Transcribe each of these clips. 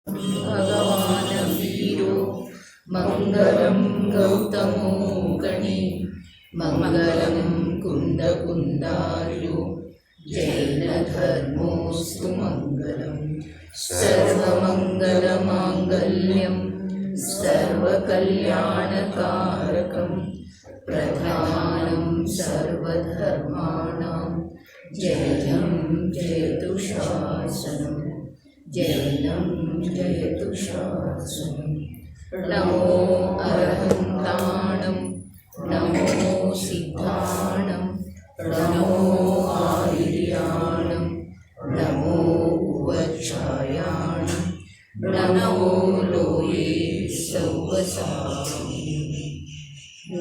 भगवान् वीरो मङ्गलं गौतमो गणे मङ्गलं कुन्दकुन्दार्यो जैनधर्मोऽस्तु मङ्गलं सर्वमङ्गलमाङ्गल्यं सर्वकल्याणकारकं प्रधानं सर्वधर्माणां जयं जयतु शासनं जयं जयतु शासनं नमो अरहन्ताणं नमो सिद्धाणं नमो आर्याणं नमो उवच्छायाणं नमो लोये सौवसामिने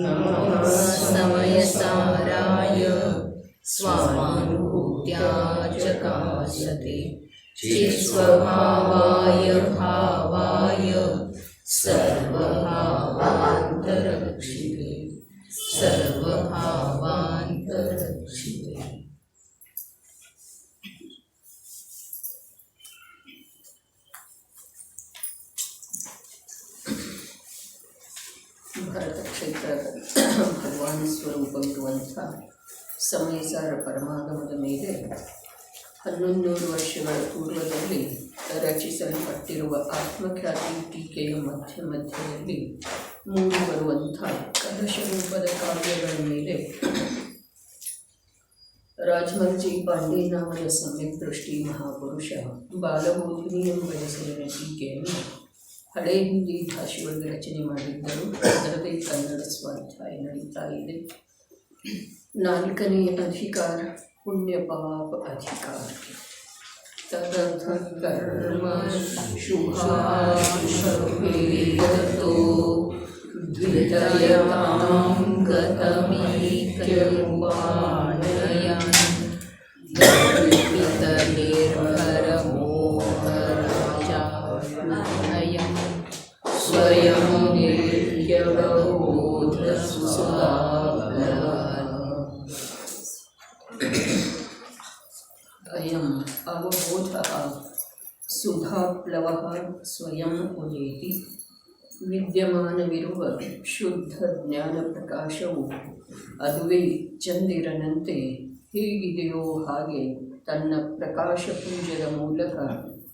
नमः समयसाराय स्वानुभूत्या चकासते चित्स्वभावाय भावाय सर्वभावान्तरक्षिते सर्वभावान्तरक्षिते। ಭರತ ಕ್ಷೇತ್ರದ ಭಗವಾನ್ ಸ್ವರೂಪವಿರುವಂಥ ಸಮಯಸಾರ ಪರಮಾಗಮದ ಮೇಲೆ 1100 ವರ್ಷಗಳ ಪೂರ್ವದಲ್ಲಿ ರಚಿಸಲ್ಪಟ್ಟಿರುವ ಆತ್ಮಖ್ಯಾತಿ ಟೀಕೆಯ ಮಧ್ಯದಲ್ಲಿ ಮೂಡಿಬರುವಂಥ ಕಲಶ ರೂಪದ ಕಾವ್ಯಗಳ ಮೇಲೆ ರಾಜಮರ್ಜಿ ಪಾಂಡೇನಾಮದ ಸಮ್ಯಕ್ ದೃಷ್ಟಿ ಮಹಾಪುರುಷ ಬಾಲಬೋಧಿನಿ ಎಂಬ ಹೆಸರಿನ ಟೀಕೆಯನ್ನು ಹಳೆ ಹಿಂದಿ ಭಾಷೆಯೊಳಗೆ ರಚನೆ ಮಾಡಿದ್ದರು. ಅದರದೇ ಕನ್ನಡ ಸ್ವಾಧ್ಯಾಯ ನಡೀತಾ ಇದೆ. 4ನೇ ಅಧಿಕಾರ पुण्य पाप अधिकार तदर्थ कर्म शुभाशुभेदतो द्वितयतां गतमीक्यमुपानयन् निर्भरमोहराजायं स्वयं अयम् अवबोधः सुधाप्लवः स्वयं उदेति ವಿದ್ಯಮಾನವಿರುವ ಶುದ್ಧ ಜ್ಞಾನ ಪ್ರಕಾಶವು ಅದುವೇ ಚಂದಿರನಂತೆ ಹೇಗಿದೆಯೋ ಹಾಗೆ ತನ್ನ ಪ್ರಕಾಶಪುಂಜದ ಮೂಲಕ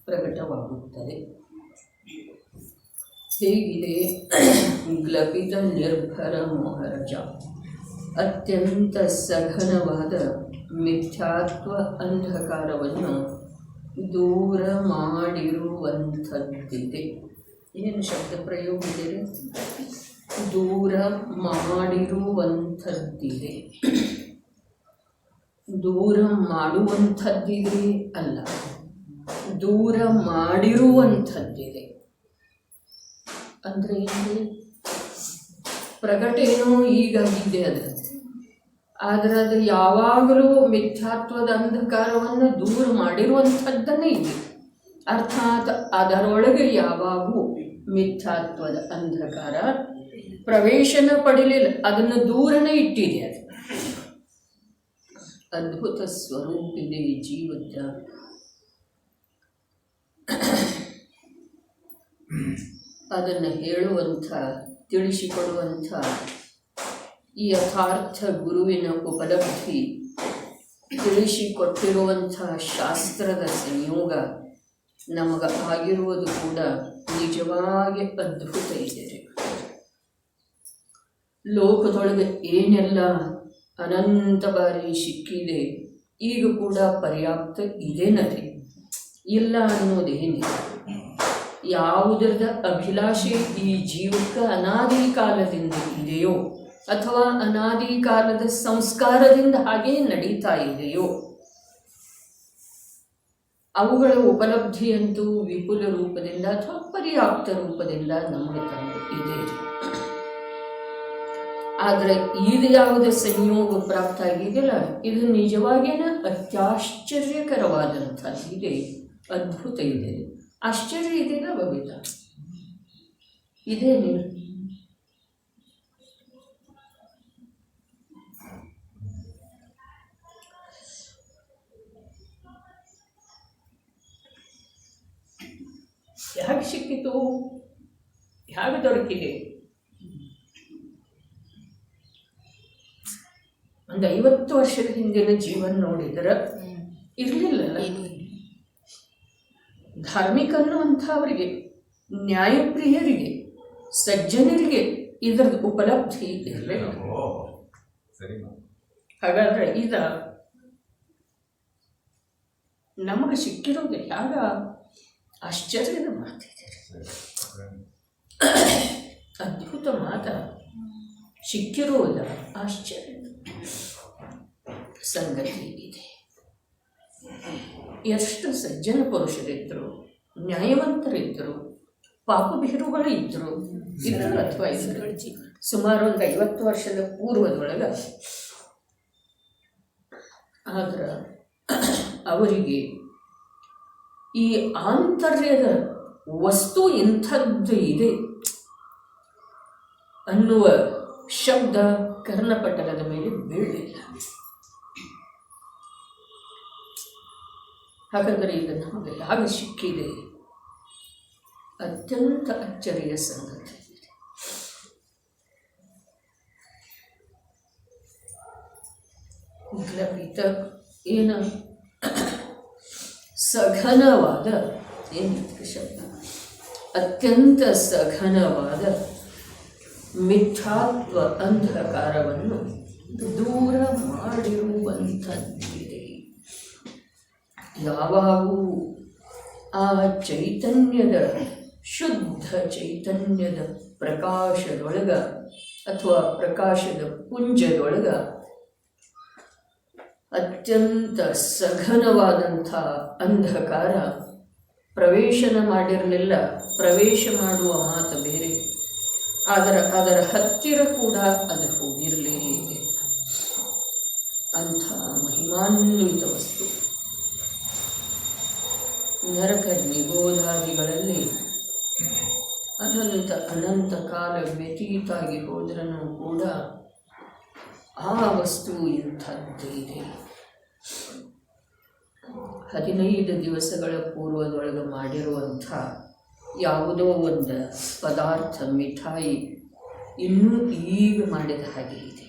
ಪ್ರಕಟವಾಗುತ್ತದೆ. ಹೇಗಿದೆ ಗ್ಲಪಿತ ನಿರ್ಭರ ಮೋಹರಜ ಅತ್ಯಂತ ಸಘನವಾದ ಮಿಥ್ಯಾತ್ವ ಅಂಧಕಾರವನ್ನು ದೂರ ಮಾಡಿರುವಂಥದ್ದಿದೆ. ಏನು ಶಬ್ದ ಪ್ರಯೋಗ ಇದೆ? ದೂರ ಮಾಡಿರುವಂಥದ್ದಿದೆ. ದೂರ ಮಾಡುವಂಥದ್ದಿದೆ ಅಲ್ಲ, ದೂರ ಮಾಡಿರುವಂಥದ್ದಿದೆ. ಅಂದರೆ ಏನು? ಪ್ರಕಟೇನೋ ಈಗಾಗಿದೆ ಅದು, ಆದರೆ ಅದು ಯಾವಾಗಲೂ ಮಿಥ್ಯಾತ್ವದ ಅಂಧಕಾರವನ್ನು ದೂರ ಮಾಡಿರುವಂಥದ್ದನ್ನೇ ಇದೆ. ಅರ್ಥಾತ್ ಅದರೊಳಗೆ ಯಾವಾಗೂ ಮಿಥ್ಯಾತ್ವದ ಅಂಧಕಾರ ಪ್ರವೇಶನ ಪಡೀಲಿಲ್ಲ, ಅದನ್ನು ದೂರನೇ ಇಟ್ಟಿದೆ. ಅದು ಅದ್ಭುತ ಸ್ವರೂಪಿದೆ ಜೀವದ. ಅದನ್ನು ಹೇಳುವಂಥ, ತಿಳಿಸಿಕೊಡುವಂಥ ಈ ಯಥಾರ್ಥ ಗುರುವಿನ ಉಪಲಬ್ಧಿ, ತಿಳಿಸಿಕೊಟ್ಟಿರುವಂಥ ಶಾಸ್ತ್ರದ ಸಂಯೋಗ ನಮಗೆ ಆಗಿರುವುದು ಕೂಡ ನಿಜವಾಗಿ ಅದ್ಭುತ ಇದೆ. ಲೋಕದೊಳಗೆ ಏನೆಲ್ಲ ಅನಂತ ಬಾರಿ ಸಿಕ್ಕಿದೆ, ಈಗ ಕೂಡ ಪರ್ಯಾಪ್ತ ಇದೇನದೆ, ಇಲ್ಲ ಅನ್ನೋದೇನಿದೆ. ಯಾವುದರದ ಅಭಿಲಾಷೆ ಈ ಜೀವಕ್ಕೆ ಅನಾದಿ ಕಾಲದಿಂದ ಇದೆಯೋ ಅಥವಾ ಅನಾದಿ ಕಾಲದ ಸಂಸ್ಕಾರದಿಂದ ಹಾಗೆ ನಡೀತಾ ಇದೆಯೋ ಅವುಗಳ ಉಪಲಬ್ಧಿಯಂತೂ ವಿಪುಲ ರೂಪದಿಂದ ಅಥವಾ ಪರ್ಯಾಪ್ತ ರೂಪದಿಂದ ನಮಗೆ ತಂದು ಇದೆ. ಆದರೆ ಇದು ಯಾವುದೇ ಸಂಯೋಗ ಪ್ರಾಪ್ತ ಆಗಿದೆಯಲ್ಲ, ಇದು ನಿಜವಾಗಿಯೇ ಅತ್ಯಾಶ್ಚರ್ಯಕರವಾದಂಥದ್ದಿದೆ, ಅದ್ಭುತ ಇದೆ. ಆಶ್ಚರ್ಯ ಇದೆಯಲ್ಲ ಬಬಿತ ಇದೇ ನೀನು. ಹೇಗೆ ಸಿಕ್ಕಿತು, ಹೇಗೆ ದೊರಕಿದೆ? ಒಂದು 50 ವರ್ಷದ ಹಿಂದಿನ ಜೀವನ ನೋಡಿದರೆ ಇರಲಿಲ್ಲಲ್ಲ. ಧಾರ್ಮಿಕ ಅನ್ನುವಂಥವರಿಗೆ, ನ್ಯಾಯಪ್ರಿಯರಿಗೆ, ಸಜ್ಜನರಿಗೆ ಇದರ ಉಪಲಬ್ಧಿ ಇರಲಿಲ್ಲ. ಹಾಗಾದ್ರೆ ಈಗ ನಮಗೆ ಸಿಕ್ಕಿರೋದು ಹೇಗ ಆಶ್ಚರ್ಯದ ಮಾತಿದೆ, ಅದ್ಭುತ ಮಾತ ಸಿಕ್ಕಿರುವುದ ಆಶ್ಚರ್ಯದ ಸಂಗತಿ ಇದೆ. ಎಷ್ಟು ಸಜ್ಜನ ಪುರುಷರಿದ್ದರು, ನ್ಯಾಯವಂತರಿದ್ದರು, ಪಾಪಭೀರುಗಳು ಇದ್ದರು ಅಥವಾ ಇದ್ದರು. ಸುಮಾರು ಒಂದು 50 ವರ್ಷದ ಪೂರ್ವದೊಳಗೆ ಆದ್ರೆ ಅವರಿಗೆ ಈ ಆಂತರ್ಯದ ವಸ್ತು ಇಂಥದ್ದು ಇದೆ ಅನ್ನುವ ಶಬ್ದ ಕರ್ಣಪಟಲದ ಮೇಲೆ ಬೀಳಲಿಲ್ಲ. ಹಾಗಾದರೆ ಈಗ ನಮಗೆ ಯಾಗ ಸಿಕ್ಕಿದೆ, ಅತ್ಯಂತ ಅಚ್ಚರಿಯ ಸಂಗತಿ. ಏನು ಸಘನವಾದ, ಏನು ಶಬ್ದ, ಅತ್ಯಂತ ಸಘನವಾದ ಮಿಥ್ಯಾತ್ವ ಅಂಧಕಾರವನ್ನು ದೂರ ಮಾಡಿರುವಂಥದ್ದಿದೆ. ಯಾವಾಗೂ ಆ ಚೈತನ್ಯದ, ಶುದ್ಧ ಚೈತನ್ಯದ ಪ್ರಕಾಶದೊಳಗ ಅಥವಾ ಪ್ರಕಾಶದ ಪುಂಜದೊಳಗ ಅತ್ಯಂತ ಸಘನವಾದಂಥ ಅಂಧಕಾರ ಪ್ರವೇಶನ ಮಾಡಿರಲಿಲ್ಲ. ಪ್ರವೇಶ ಮಾಡುವ ಮಾತು ಬೇರೆ, ಅದರ ಹತ್ತಿರ ಕೂಡ ಅದು ಹೋಗಿರಲಿಲ್ಲ. ಅಂಥ ಮಹಿಮಾನ್ವಿತ ವಸ್ತು. ನರಕ ನಿಗೋಧಾದಿಗಳಲ್ಲಿ ಅನಂತ ಕಾಲ ವ್ಯತೀತಾಗಿ ಹೋದ್ರೂ ಕೂಡ ಆ ವಸ್ತು ಇಂಥದ್ದಿದೆ. 15 ದಿವಸಗಳ ಪೂರ್ವದೊಳಗೆ ಮಾಡಿರುವಂಥ ಯಾವುದೋ ಒಂದು ಪದಾರ್ಥ, ಮಿಠಾಯಿ ಇನ್ನೂ ಈಗ ಮಾಡಿದ ಹಾಗೆ ಇದೆ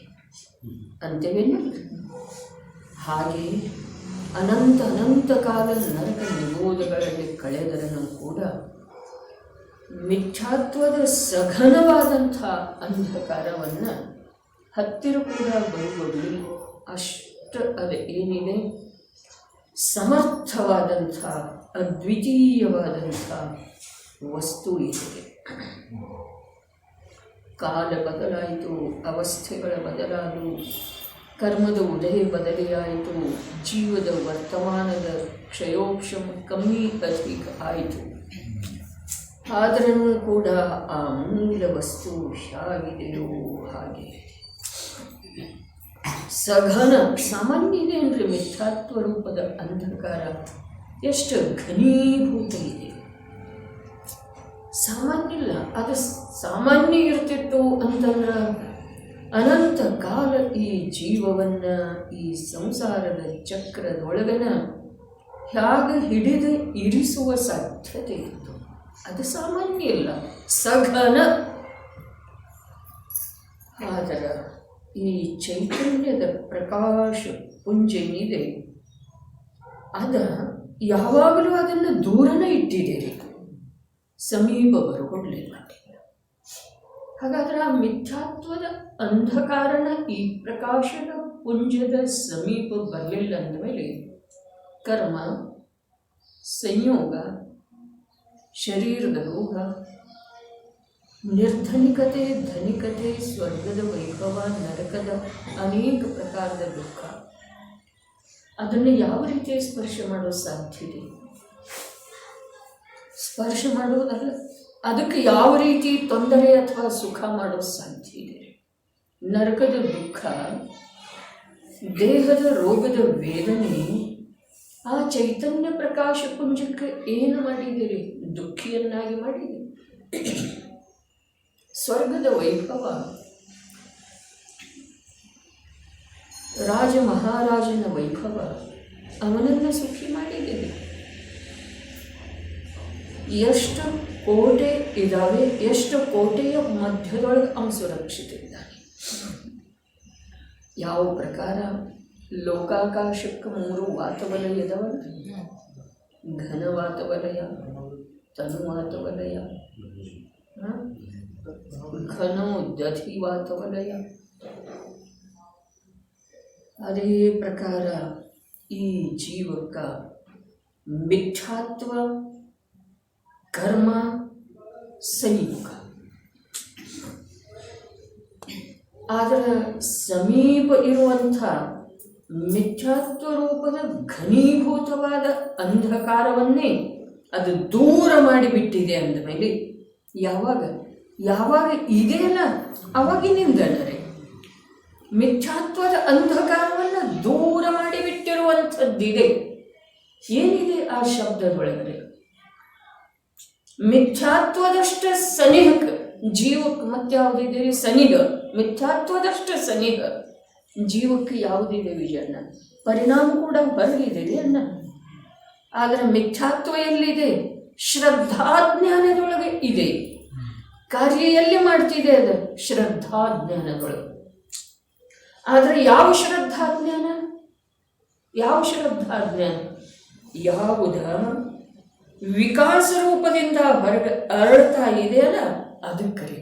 ಅಂತೇವೇನು. ಹಾಗೆ ಅನಂತ ಕಾಲ ನರಕ ನಿಗೋಧಗಳಲ್ಲಿ ಕಳೆದರೂ ಕೂಡ ಮಿಥ್ಯಾತ್ವದ ಸಘನವಾದಂಥ ಅಂಧಕಾರವನ್ನು ಹತ್ತಿರ ಕೂಡ ಬರುವುದಿಲ್ಲ. ಅಷ್ಟು ಅದು ಏನಿದೆ, ಸಮರ್ಥವಾದಂಥ ಅದ್ವಿತೀಯವಾದಂಥ ವಸ್ತು ಇದೆ. ಕಾಲ ಬದಲಾಯಿತು, ಅವಸ್ಥೆಗಳ ಬದಲಾದವು, ಕರ್ಮದ ಉದಯ ಬದಲಿಯಾಯಿತು, ಜೀವದ ವರ್ತಮಾನದ ಕ್ಷಯೋಕ್ಷಮ ಕಮ್ಮಿ ಅಧಿಕ ಆಯಿತು. ಆದರೂ ಕೂಡ ಆ ಮೂಲ ವಸ್ತು ಹೇಗಿದೆಯೋ ಹಾಗೆ ಸಘನ. ಸಾಮಾನ್ಯ ಇದೆ ಅಂದರೆ ಮಿಥ್ಯಾತ್ವ ರೂಪದ ಅಂಧಕಾರ ಎಷ್ಟು ಘನೀಭೂತ ಇದೆ. ಸಾಮಾನ್ಯ ಇಲ್ಲ, ಅದು ಸಾಮಾನ್ಯ ಇರ್ತಿತ್ತು ಅಂತಂದ್ರೆ ಅನಂತ ಕಾಲ ಈ ಜೀವವನ್ನು, ಈ ಸಂಸಾರದ ಚಕ್ರದೊಳಗನ ಹೇಗೆ ಹಿಡಿದು ಇರಿಸುವ ಸಾಧ್ಯತೆ ಇತ್ತು. ಅದು ಸಾಮಾನ್ಯ ಇಲ್ಲ, ಸಘನ. ಆದರೆ ಈ ಚೈತನ್ಯದ ಪ್ರಕಾಶ ಪುಂಜೇನಿದೆ, ಯಾವಾಗಲೂ ಅದನ್ನು ದೂರನೇ ಇಟ್ಟಿದ್ದೀರಿ, ಸಮೀಪ ಬರುಗೊಳ್ಳಲಿಲ್ಲ. ಹಾಗಾದರೆ ಆ ಮಿಥ್ಯಾತ್ವದ ಅಂಧಕಾರನ ಈ ಪ್ರಕಾಶದ ಪುಂಜದ ಸಮೀಪ ಬರಲಿಲ್ಲ ಅಂದಮೇಲೆ ಕರ್ಮ, ಸಂಯೋಗ, ಶರೀರದ ರೋಗ, ನಿರ್ಧನಿಕತೆ, ಧನಿಕತೆ, ಸ್ವರ್ಗದ ವೈಭವ, ನರಕದ ಅನೇಕ ಪ್ರಕಾರದ ದುಃಖ, ಅದನ್ನು ಯಾವ ರೀತಿ ಸ್ಪರ್ಶ ಮಾಡೋ ಸಾಧ್ಯತೆ? ಸ್ಪರ್ಶ ಮಾಡೋದಲ್ಲ, ಅದಕ್ಕೆ ಯಾವ ರೀತಿ ತೊಂದರೆ ಅಥವಾ ಸುಖ ಮಾಡೋ ಸಾಧ್ಯ ಇದೆ? ನರಕದ ದುಃಖ, ದೇಹದ ರೋಗದ ವೇದನೆ, ಆ ಚೈತನ್ಯ ಪ್ರಕಾಶ ಪುಂಜಕ್ಕೆ ಏನು ಮಾಡಿದ್ದೀರಿ? ದುಃಖಿಯನ್ನಾಗಿ ಮಾಡಿದ್ದೀರಿ. ಸ್ವರ್ಗದ ವೈಭವ, ರಾಜ ಮಹಾರಾಜನ ವೈಭವ, ಅವನನ್ನು ಸುಖಿ ಮಾಡಿದ್ದೀರಿ. ಎಷ್ಟು ಕೋಟೆ ಇದ್ದಾವೆ, ಎಷ್ಟು ಕೋಟೆಯ ಮಧ್ಯದೊಳಗೆ ಅವನು ಸುರಕ್ಷಿತ ಇದ್ದಾನೆ. ಯಾವ ಪ್ರಕಾರ ಲೋಕಾಕಾಶಕ್ಕೆ 3 ವಾತವಲಯ ಇದಾವಲ್ಲ, ಘನ ವಾತವಲಯ, ತನು ವಾತವಲಯ, ಘನೋ ದಧಿ ವಾತವಲಯ. ಅದೇ ಪ್ರಕಾರ ಈ ಜೀವಕ್ಕ ಮಿಥ್ಯಾತ್ವ ಕರ್ಮ ಸನಿಮುಖ. ಅದರ ಸಮೀಪ ಇರುವಂಥ ಮಿಥ್ಯಾತ್ವ ರೂಪದ ಘನೀಭೂತವಾದ ಅಂಧಕಾರವನ್ನೇ ಅದು ದೂರ ಮಾಡಿಬಿಟ್ಟಿದೆ ಅಂದಮೇಲೆ ಯಾವಾಗ ಇದೆಯಲ್ಲ ಅವಾಗಿನಿಂದಲೇ ಮಿಥ್ಯಾತ್ವದ ಅಂಧಕಾರವನ್ನು ದೂರ ಮಾಡಿಬಿಟ್ಟಿರುವಂಥದ್ದಿದೆ. ಏನಿದೆ ಆ ಶಬ್ದದೊಳಗಡೆ? ಮಿಥ್ಯಾತ್ವದಷ್ಟ ಸನಿಹಕ ಜೀವಕ್ಕೆ ಮತ್ತೆ ಯಾವುದಿದೆ? ಸನಿಹ. ಮಿಥ್ಯಾತ್ವದಷ್ಟ ಸನಿಹ ಜೀವಕ್ಕೆ ಯಾವುದಿದೆ ವಿಜಯಣ್ಣ? ಪರಿಣಾಮ ಕೂಡ ಹೊರಗಿದೆ ಅಣ್ಣ. ಆದರೆ ಮಿಥ್ಯಾತ್ವ ಎಲ್ಲಿದೆ? ಶ್ರದ್ಧಾಜ್ಞಾನದೊಳಗೆ ಇದೆ. ಕಾರ್ಯ ಎಲ್ಲಿ ಮಾಡ್ತಿದೆ? ಅದು ಶ್ರದ್ಧಾಜ್ಞಾನದೊಳಗೆ. ಆದರೆ ಯಾವ ಶ್ರದ್ಧಾಜ್ಞಾನ? ಯಾವುದ ವಿಕಾಸ ರೂಪದಿಂದ ಹೊರಗೆ ಅರಳ್ತಾ ಇದೆಯಲ್ಲ ಅದಕ್ಕೆ.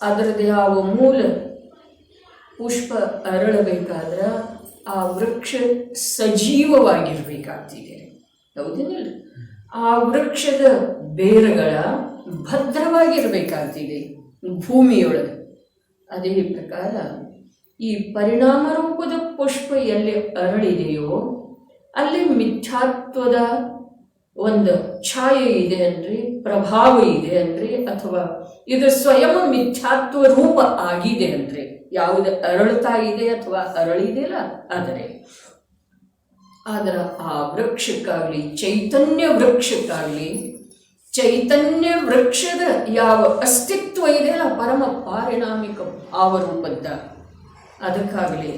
ಅದರದ್ದು ಯಾವ ಮೂಲ ಪುಷ್ಪ ಅರಳಬೇಕಾದ್ರೆ ಆ ವೃಕ್ಷ ಸಜೀವವಾಗಿರ್ಬೇಕಾಗ್ತಿದೆ, ಹೌದೇನಿಲ್ಲ? ಆ ವೃಕ್ಷದ ಬೇರುಗಳ ಭದ್ರವಾಗಿರ್ಬೇಕಾಗ್ತಿದೆ ಭೂಮಿಯೊಳಗೆ. ಅದೇ ಪ್ರಕಾರ ಈ ಪರಿಣಾಮ ರೂಪದ ಪುಷ್ಪ ಎಲ್ಲಿ ಅರಳಿದೆಯೋ ಅಲ್ಲಿ ಮಿಥ್ಯಾತ್ವದ ಒಂದು ಛಾಯೆ ಇದೆ ಅನ್ರಿ, ಪ್ರಭಾವ ಇದೆ ಅನ್ರಿ, ಅಥವಾ ಇದು ಸ್ವಯಂ ಮಿಥ್ಯಾತ್ವ ರೂಪ ಆಗಿದೆ ಅನ್ರಿ. ಯಾವುದು ಅರಳುತ್ತಾ ಇದೆ ಅಥವಾ ಅರಳಿದೆಯಲ್ಲ ಆದರೆ ಆ ವೃಕ್ಷಕ್ಕಾಗಲಿ ಚೈತನ್ಯ ವೃಕ್ಷಕ್ಕಾಗಲಿ ಚೈತನ್ಯ ವೃಕ್ಷದ ಯಾವ ಅಸ್ತಿತ್ವ ಇದೆಯಲ್ಲ ಪರಮ ಪಾರಿಣಾಮಿಕ ಭಾವರೂಪದ್ದ, ಅದಕ್ಕಾಗಲಿ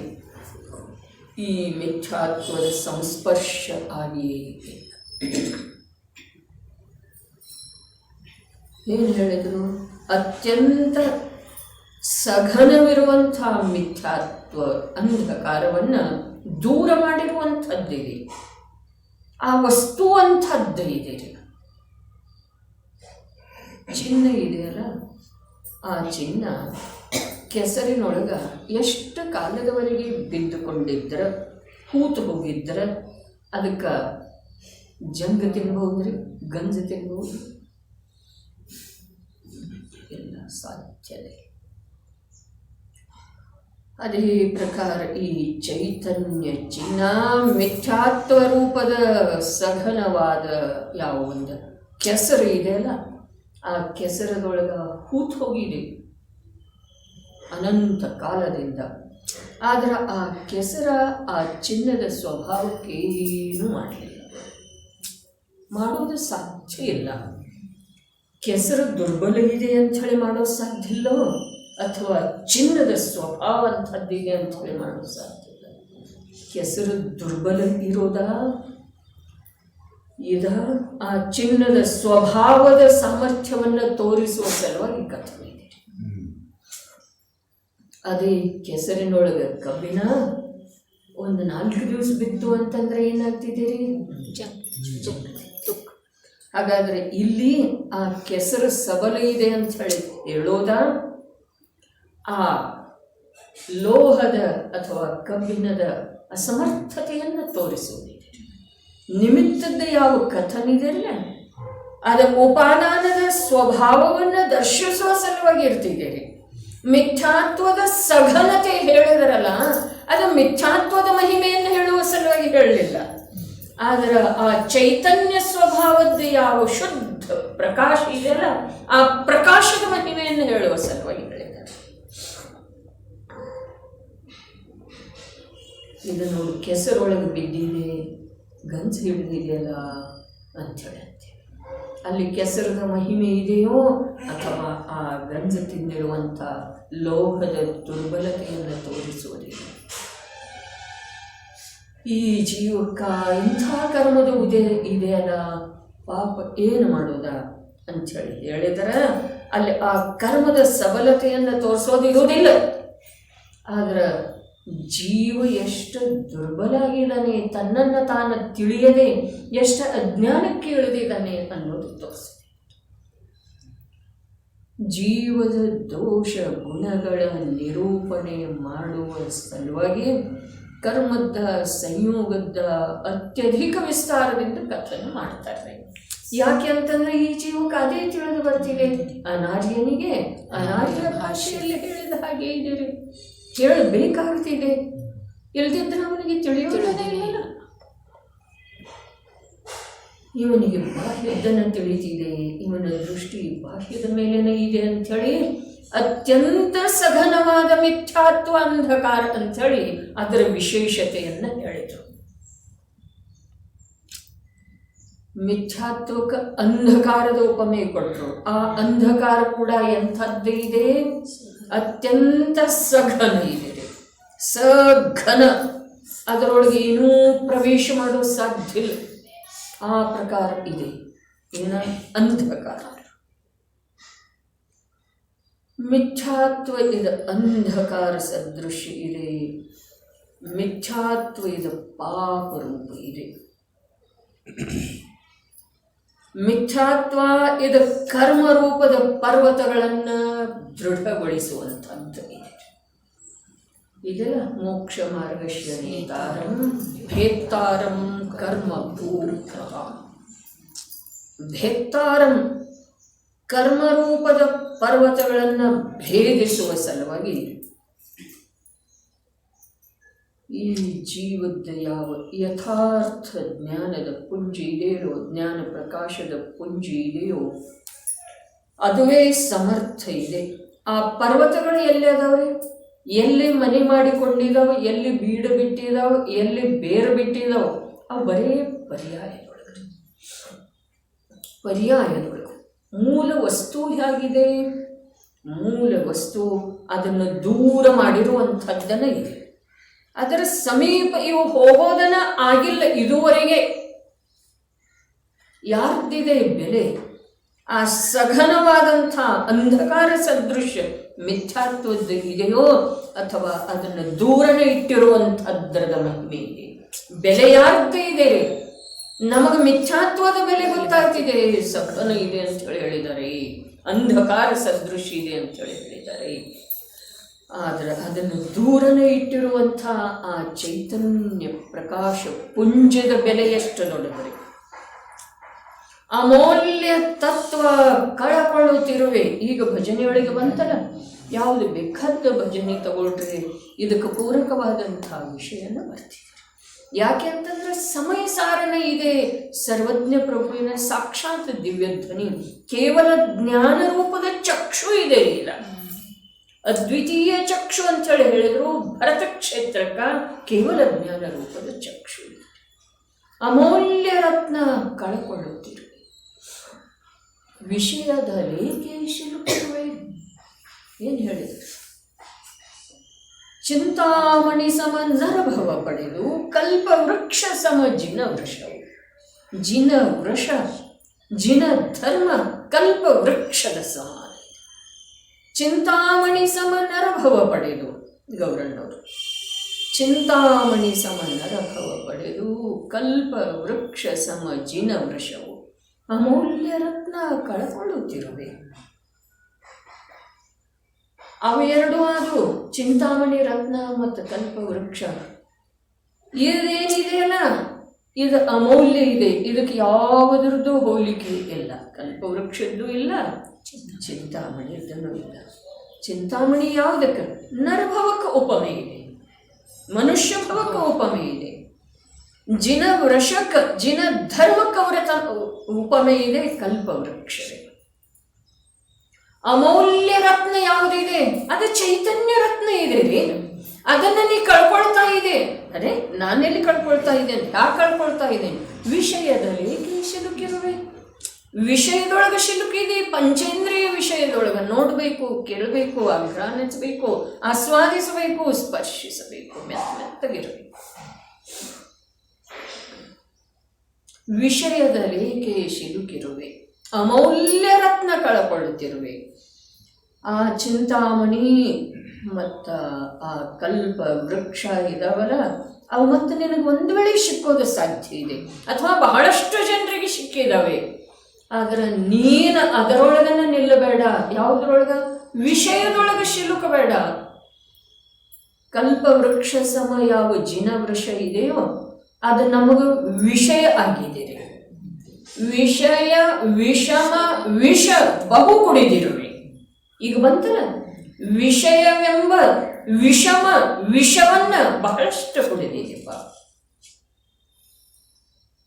ಈ ಮಿಥ್ಯಾತ್ವದ ಸಂಸ್ಪರ್ಶ ಆಗಿಯೇ ಇದೆ. ಏನು ಹೇಳಿದರು? ಅತ್ಯಂತ ಸಘನವಿರುವಂಥ ಮಿಥ್ಯಾತ್ವ ಅಂಧಕಾರವನ್ನು ದೂರ ಮಾಡಿರುವಂಥದ್ದಿದೆ. ಆ ವಸ್ತು ಅಂಥದ್ದು ಇದೆ. ಚಿನ್ನ ಇದೆಯಲ್ಲ, ಆ ಚಿನ್ನ ಕೆಸರಿನೊಳಗ ಎಷ್ಟು ಕಾಲದವರೆಗೆ ಬಿದ್ದುಕೊಂಡಿದ್ರ, ಹೂತು ಹೋಗಿದ್ರ ಅದಕ್ಕೆ ಜಂಗ ತಿನ್ಬಹುದ್ರಿ, ಗಂಜ ತಿನ್ಬಹುದು? ಎಲ್ಲ ಸಾಧ್ಯತೆ. ಅದೇ ಪ್ರಕಾರ ಈ ಚೈತನ್ಯ ಚಿನ್ನ ಮಿಥ್ಯಾತ್ವ ರೂಪದ ಸಘನವಾದ ಯಾವ ಒಂದು ಕೆಸರು ಇದೆಯಲ್ಲ, ಆ ಕೆಸರದೊಳಗ ಹೂತು ಹೋಗಿದೆ ಅನಂತ ಕಾಲದಿಂದ. ಆದರೆ ಆ ಕೆಸರ ಆ ಚಿನ್ನದ ಸ್ವಭಾವಕ್ಕೆ ಏನೂ ಮಾಡಲಿಲ್ಲ, ಮಾಡೋದು ಸಾಧ್ಯ ಇಲ್ಲ. ಕೆಸರು ದುರ್ಬಲ ಇದೆ ಅಂಥೇಳಿ ಮಾಡೋದು ಸಾಧ್ಯ ಇಲ್ಲೋ, ಅಥವಾ ಚಿನ್ನದ ಸ್ವಭಾವ ಅಂಥದ್ದಿದೆ ಅಂಥೇಳಿ ಮಾಡೋದು ಸಾಧ್ಯ ಇಲ್ಲ. ಕೆಸರು ದುರ್ಬಲ ಇರೋದಾ ಆ ಚಿನ್ನದ ಸ್ವಭಾವದ ಸಾಮರ್ಥ್ಯವನ್ನು ತೋರಿಸುವ ಸಲುವಾಗಿ ಕಥೆ ಇದೆ. ಅದೇ ಕೆಸರಿನೊಳಗೆ ಕಬ್ಬಿನ ಒಂದು 4 ದಿವಸ ಬಿತ್ತು ಅಂತಂದ್ರೆ ಏನಾಗ್ತಿದ್ದೀರಿ? ಹಾಗಾದ್ರೆ ಇಲ್ಲಿ ಆ ಕೆಸರು ಸಬಲ ಇದೆ ಅಂತ ಹೇಳಿ ಹೇಳೋದ ಆ ಲೋಹದ ಅಥವಾ ಕಬ್ಬಿಣದ ಅಸಮರ್ಥತೆಯನ್ನು ತೋರಿಸುವುದಿದೆ. ನಿಮಿತ್ತದ ಯಾವ ಕಥನಿದೆಯಲ್ಲ ಅದ ಉಪಾದಾನದ ಸ್ವಭಾವವನ್ನು ದರ್ಶಿಸುವ ಸಲುವಾಗಿ ಇರ್ತಿದ್ದೀರಿ. ಮಿಥ್ಯಾತ್ವದ ಸಘನತೆ ಹೇಳಿದರಲ್ಲ, ಅದು ಮಿಥ್ಯಾತ್ವದ ಮಹಿಮೆಯನ್ನು ಹೇಳುವ ಸಲುವಾಗಿ ಹೇಳಲಿಲ್ಲ. ಆದರೆ ಆ ಚೈತನ್ಯ ಸ್ವಭಾವದ ಯಾವ ಶುದ್ಧ ಪ್ರಕಾಶ ಇದೆಯಲ್ಲ, ಆ ಪ್ರಕಾಶದ ಮಹಿಮೆಯನ್ನು ಹೇಳುವ ಸಲುವಾಗಿ ಹೇಳಿದ್ದಾರೆ. ಇದು ನೋಡಿ, ಕೆಸರೊಳಗೆ ಬಿದ್ದಿದೆ, ಗಂಜು ಹಿಡಿದಿದೆಯಲ್ಲ ಅಂಥೇಳಿ ಅಂತೀವಿ. ಅಲ್ಲಿ ಕೆಸರದ ಮಹಿಮೆ ಇದೆಯೋ ಅಥವಾ ಆ ಗಂಜು ತಿಂದಿರುವಂಥ ಲೋಹದ ದುರ್ಬಲತೆಯನ್ನು ತೋರಿಸುವುದಿಲ್ಲ. ಈ ಜೀವಕ್ಕ ಇಂಥ ಕರ್ಮದ ಇದೆಯಲ್ಲ, ಪಾಪ ಏನು ಮಾಡೋದ ಅಂಥೇಳಿ ಹೇಳಿದರೆ ಅಲ್ಲಿ ಆ ಕರ್ಮದ ಸಬಲತೆಯನ್ನು ತೋರಿಸೋದು ಇರುವುದಿಲ್ಲ. ಆದ್ರೆ ಜೀವ ಎಷ್ಟು ದುರ್ಬಲ ಆಗಿದ್ದಾನೆ, ತನ್ನನ್ನು ತಾನು ತಿಳಿಯದೆ ಎಷ್ಟು ಅಜ್ಞಾನಕ್ಕೆ ಇಳಿದಿದ್ದಾನೆ ಅನ್ನೋದು ತೋರಿಸಿದೆ. ಜೀವದ ದೋಷ ಗುಣಗಳ ನಿರೂಪಣೆ ಮಾಡುವ ಸಲುವಾಗಿ ಕರ್ಮದ ಸಂಯೋಗದ ಅತ್ಯಧಿಕ ವಿಸ್ತಾರದಿಂದ ಕಥನ ಮಾಡ್ತಾರೆ. ಯಾಕೆ ಅಂತಂದ್ರೆ ಈ ಜೀವಕ್ಕೆ ಅದೇ ತಿಳಿದು ಬರ್ತಿದೆ. ಅನಾರ್ಯನಿಗೆ ಅನಾರ್ಯ ಭಾಷೆಯಲ್ಲಿ ಹೇಳಿದ ಹಾಗೆ ಇದೆ, ಹೇಳಬೇಕಾಗ್ತಿದೆ. ಇಲ್ದಿದ್ರೆ ಅವನಿಗೆ ತಿಳಿಯೋದೇ ಇಲ್ಲ. ಇವನಿಗೆ ಬಾಹ್ಯದನ್ನು ತಿಳಿತಿದೆ, ಇವನ ದೃಷ್ಟಿ ಬಾಹ್ಯದ ಮೇಲೇನೆ ಇದೆ ಅಂಥೇಳಿ ಅತ್ಯಂತ ಸಘನವಾದ ಮಿಥ್ಯಾತ್ವ ಅಂಧಕಾರ ಅಂಥೇಳಿ ಅದರ ವಿಶೇಷತೆಯನ್ನು ಹೇಳಿದರು. ಮಿಥ್ಯಾತ್ವಕ್ಕೆ ಅಂಧಕಾರದ ಉಪಮೆ ಕೊಟ್ಟರು. ಆ ಅಂಧಕಾರ ಕೂಡ ಎಂಥದ್ದು ಇದೆ, ಅತ್ಯಂತ ಸಘನ ಇದೆ. ಸಘನ, ಅದರೊಳಗೆ ಏನೂ ಪ್ರವೇಶ ಮಾಡೋದು ಸಾಧ್ಯ ಇಲ್ಲ. ಆ ಪ್ರಕಾರ ಇದೆ. ಏನ ಅಂಧಕಾರ. ಮಿಥ್ಯಾತ್ವ ಇದು ಅಂಧಕಾರ ಸದೃಶ ಇದೆ. ಮಿಥ್ಯಾತ್ವ ಇದು ಪಾಪ ರೂಪ ಇದೆ. ಮಿಥ್ಯಾತ್ವ ಇದು ಕರ್ಮ ರೂಪದ ಪರ್ವತಗಳನ್ನು ದೃಢಗೊಳಿಸುವಂಥದ್ದು ಇದೆ. ಇದೆಲ್ಲ ಮೋಕ್ಷ ಮಾರ್ಗಶ್ಯ ನೇತಾರಂ ಭೇತ್ತಾರಂ ಕರ್ಮ ಭೂರ್ಭವ. ಭೇತ್ತಾರಂ ಕರ್ಮರೂಪದ ಪರ್ವತಗಳನ್ನು ಭೇದಿಸುವ ಸಲುವಾಗಿ ಈ ಜೀವದ ಯಾವ ಯಥಾರ್ಥ ಜ್ಞಾನದ ಪುಂಜಿ ಇದೆಯೋ, ಜ್ಞಾನ ಪ್ರಕಾಶದ ಪುಂಜಿ ಇದೆಯೋ ಅದುವೇ ಸಮರ್ಥ ಇದೆ. ಆ ಪರ್ವತಗಳು ಎಲ್ಲಿ ಅದಾವ್ರಿ? ಎಲ್ಲಿ ಮನೆ ಮಾಡಿಕೊಂಡಿದ್ದಾವೆ, ಎಲ್ಲಿ ಬೀಡು ಬಿಟ್ಟಿದ್ದಾವೆ, ಎಲ್ಲಿ ಬೇರು ಬಿಟ್ಟಿದ್ದಾವೆ, ಅವು ಬರೇ ಪರ್ಯಾಯದೊಳಗೆ. ಪರ್ಯಾಯದೊಳಗೆ ಮೂಲ ವಸ್ತು ಹೇಗಿದೆ? ಮೂಲ ವಸ್ತು ಅದನ್ನು ದೂರ ಮಾಡಿರುವಂಥದ್ದನ್ನ ಇದೆ. ಅದರ ಸಮೀಪ ಇವು ಹೋಗೋದನ್ನ ಆಗಿಲ್ಲ ಇದುವರೆಗೆ. ಯಾರ್ದಿದೆ ಬೆಲೆ? ಆ ಸಘನವಾದಂಥ ಅಂಧಕಾರ ಸದೃಶ ಮಿಥ್ಯಾತ್ವದ್ದು ಇದೆಯೋ ಅಥವಾ ಅದನ್ನು ದೂರನೇ ಇಟ್ಟಿರುವಂಥದ್ರದ ಮಹಿಮೆ ಇದೆ. ಬೆಲೆ ಯಾರ್ದೇ ಇದೆ ರೀ? ನಮಗೆ ಮಿಥ್ಯಾತ್ವದ ಬೆಲೆ ಗೊತ್ತಾಗ್ತಿದೆ. ಸಘನ ಇದೆ ಅಂತ ಹೇಳಿ ಹೇಳಿದ್ದಾರೆ, ಅಂಧಕಾರ ಸದೃಶ ಇದೆ ಅಂತ ಹೇಳಿ ಹೇಳಿದ್ದಾರೆ. ಆದರೆ ಅದನ್ನು ದೂರನೇ ಇಟ್ಟಿರುವಂಥ ಆ ಚೈತನ್ಯ ಪ್ರಕಾಶ ಪುಂಜದ ಬೆಲೆ ಎಷ್ಟು ದೊಡ್ಡದ್ರಿ. ಅಮೂಲ್ಯ ತತ್ವ ಕಳಕೊಳ್ಳುತ್ತಿರುವೆ. ಈಗ ಭಜನೆಯೊಳಗೆ ಬಂತಲ್ಲ, ಯಾವುದು ಬೇಕಾದ ಭಜನೆ ತಗೊಳ್ರಿ, ಇದಕ್ಕೆ ಪೂರಕವಾದಂಥ ವಿಷಯನ ಬರ್ತಿದೆ. ಯಾಕೆ ಅಂತಂದ್ರೆ ಸಮಯ ಸಾರಣ ಇದೆ. ಸರ್ವಜ್ಞ ಪ್ರಭುವಿನ ಸಾಕ್ಷಾತ್ ದಿವ್ಯ ಧ್ವನಿ, ಕೇವಲ ಜ್ಞಾನ ರೂಪದ ಚಕ್ಷು ಇದೆ. ಇಲ್ಲ ಅದ್ವಿತೀಯ ಚಕ್ಷು ಅಂತೇಳಿ ಹೇಳಿದ್ರು. ಭರತ ಕ್ಷೇತ್ರಕ್ಕ ಕೇವಲ ಜ್ಞಾನ ರೂಪದ ಚಕ್ಷು ಇದೆ. ಅಮೂಲ್ಯ ರತ್ನ ಕಳಕೊಳ್ಳುತ್ತಿರುವೆ. ವಿಷಯದ ಲೇಖೆ ಶಿಲುಕಿರುವೆ. ಏನು ಹೇಳಿದ್ರು? ಚಿಂತಾಮಣಿ ಸಮ ನರಭವ ಪಡೆದು ಕಲ್ಪ ವೃಕ್ಷ ಸಮ ಜಿನ ವೃಷವು. ಜಿನ ವೃಷ, ಜಿನ ಧರ್ಮ ಕಲ್ಪ ವೃಕ್ಷದ ಸಮಾನ. ಚಿಂತಾಮಣಿ ಸಮ ನರಭವ ಪಡೆದು, ಗೌರಣ್ಣವರು, ಚಿಂತಾಮಣಿ ಸಮ ನರಭವ ಪಡೆದು ಕಲ್ಪ ವೃಕ್ಷ ಸಮ ಜಿನ ವೃಷವು. ಅಮೂಲ್ಯ ರತ್ನ ಕಳಕೊಳ್ಳುತ್ತಿರುವೆ. ಅವೆರಡು ಅದು ಚಿಂತಾಮಣಿ ರತ್ನ ಮತ್ತು ಕಲ್ಪ ವೃಕ್ಷ. ಇದೇನಿದೆಯಲ್ಲ ಇದು ಅಮೂಲ್ಯ ಇದೆ. ಇದಕ್ಕೆ ಯಾವುದ್ರದ್ದು ಹೋಲಿಕೆ ಇಲ್ಲ. ಕಲ್ಪವೃಕ್ಷದ್ದು ಇಲ್ಲ, ಚಿಂತಾಮಣಿಯದ್ದೂ ಇಲ್ಲ. ಚಿಂತಾಮಣಿ ಯಾವುದಕ್ಕೆ? ನರಭವಕ್ಕೆ ಉಪಮೆ ಇದೆ, ಮನುಷ್ಯ ಭವಕ್ಕೆ ಉಪಮೆ ಇದೆ. ಜಿನ ವೃಷಕ್ಕೆ, ಜಿನ ಧರ್ಮಕ್ಕೆ ಅವರ ಉಪಮೆ ಇದೆ, ಕಲ್ಪವೃಕ್ಷವೇ. ಅಮೂಲ್ಯ ರತ್ನ ಯಾವುದಿದೆ? ಅದು ಚೈತನ್ಯ ರತ್ನ ಇದೆ ರೀ. ಅದನ್ನ ನೀ ಕಳ್ಕೊಳ್ತಾ ಇದೆ. ಅರೆ ನಾನೆಲ್ಲಿ ಕಳ್ಕೊಳ್ತಾ ಇದ್ದೇನೆ? ಯಾಕೆ ಕಳ್ಕೊಳ್ತಾ ಇದ್ದೇನೆ? ವಿಷಯದಲ್ಲಿ ಸಿಲುಕಿರುವೆ. ವಿಷಯದೊಳಗೆ ಸಿಲುಕಿದೆ. ಪಂಚೇಂದ್ರಿಯ ವಿಷಯದೊಳಗೆ ನೋಡಬೇಕು, ಕೇಳಬೇಕು, ಆಘ್ರಾಣಿಸಬೇಕು, ಆಸ್ವಾದಿಸಬೇಕು, ಸ್ಪರ್ಶಿಸಬೇಕು, ಮೆತ್ತಗಿರಬೇಕು. ವಿಷಯದ ರೇಖೆ ಸಿಲುಕಿರುವೆ, ಅಮೂಲ್ಯ ರತ್ನ ಕಳಕೊಳ್ಳುತ್ತಿರುವೆ. ಆ ಚಿಂತಾಮಣಿ ಮತ್ತು ಆ ಕಲ್ಪ ವೃಕ್ಷ ಇದಾವಲ್ಲ, ಅವು ಮತ್ತೆ ನಿನಗೆ ಒಂದು ವೇಳೆ ಸಿಕ್ಕೋದು ಸಾಧ್ಯ ಇದೆ, ಅಥವಾ ಬಹಳಷ್ಟು ಜನರಿಗೆ ಸಿಕ್ಕಿದಾವೆ. ಆದರೆ ನೀನು ಅದರೊಳಗನ ನಿಲ್ಲಬೇಡ. ಯಾವುದ್ರೊಳಗ? ವಿಷಯದೊಳಗೆ ಸಿಲುಕಬೇಡ. ಕಲ್ಪ ವೃಕ್ಷ ಸಮ ಯಾವ ಜಿನ ವೃಕ್ಷ ಇದೆಯೋ ಅದು ನಮಗೆ ವಿಷಯ ಆಗಿದೆ. ವಿಷಯ ವಿಷಮ ವಿಷ ಬಹು ಕುಡಿದಿರುವೆ. ಈಗ ಬಂತಲ್ಲ, ವಿಷಯವೆಂಬ ವಿಷಮ ವಿಷವನ್ನ ಬಹಳಷ್ಟು ಕುಡಿದಿದೆಪ್ಪ.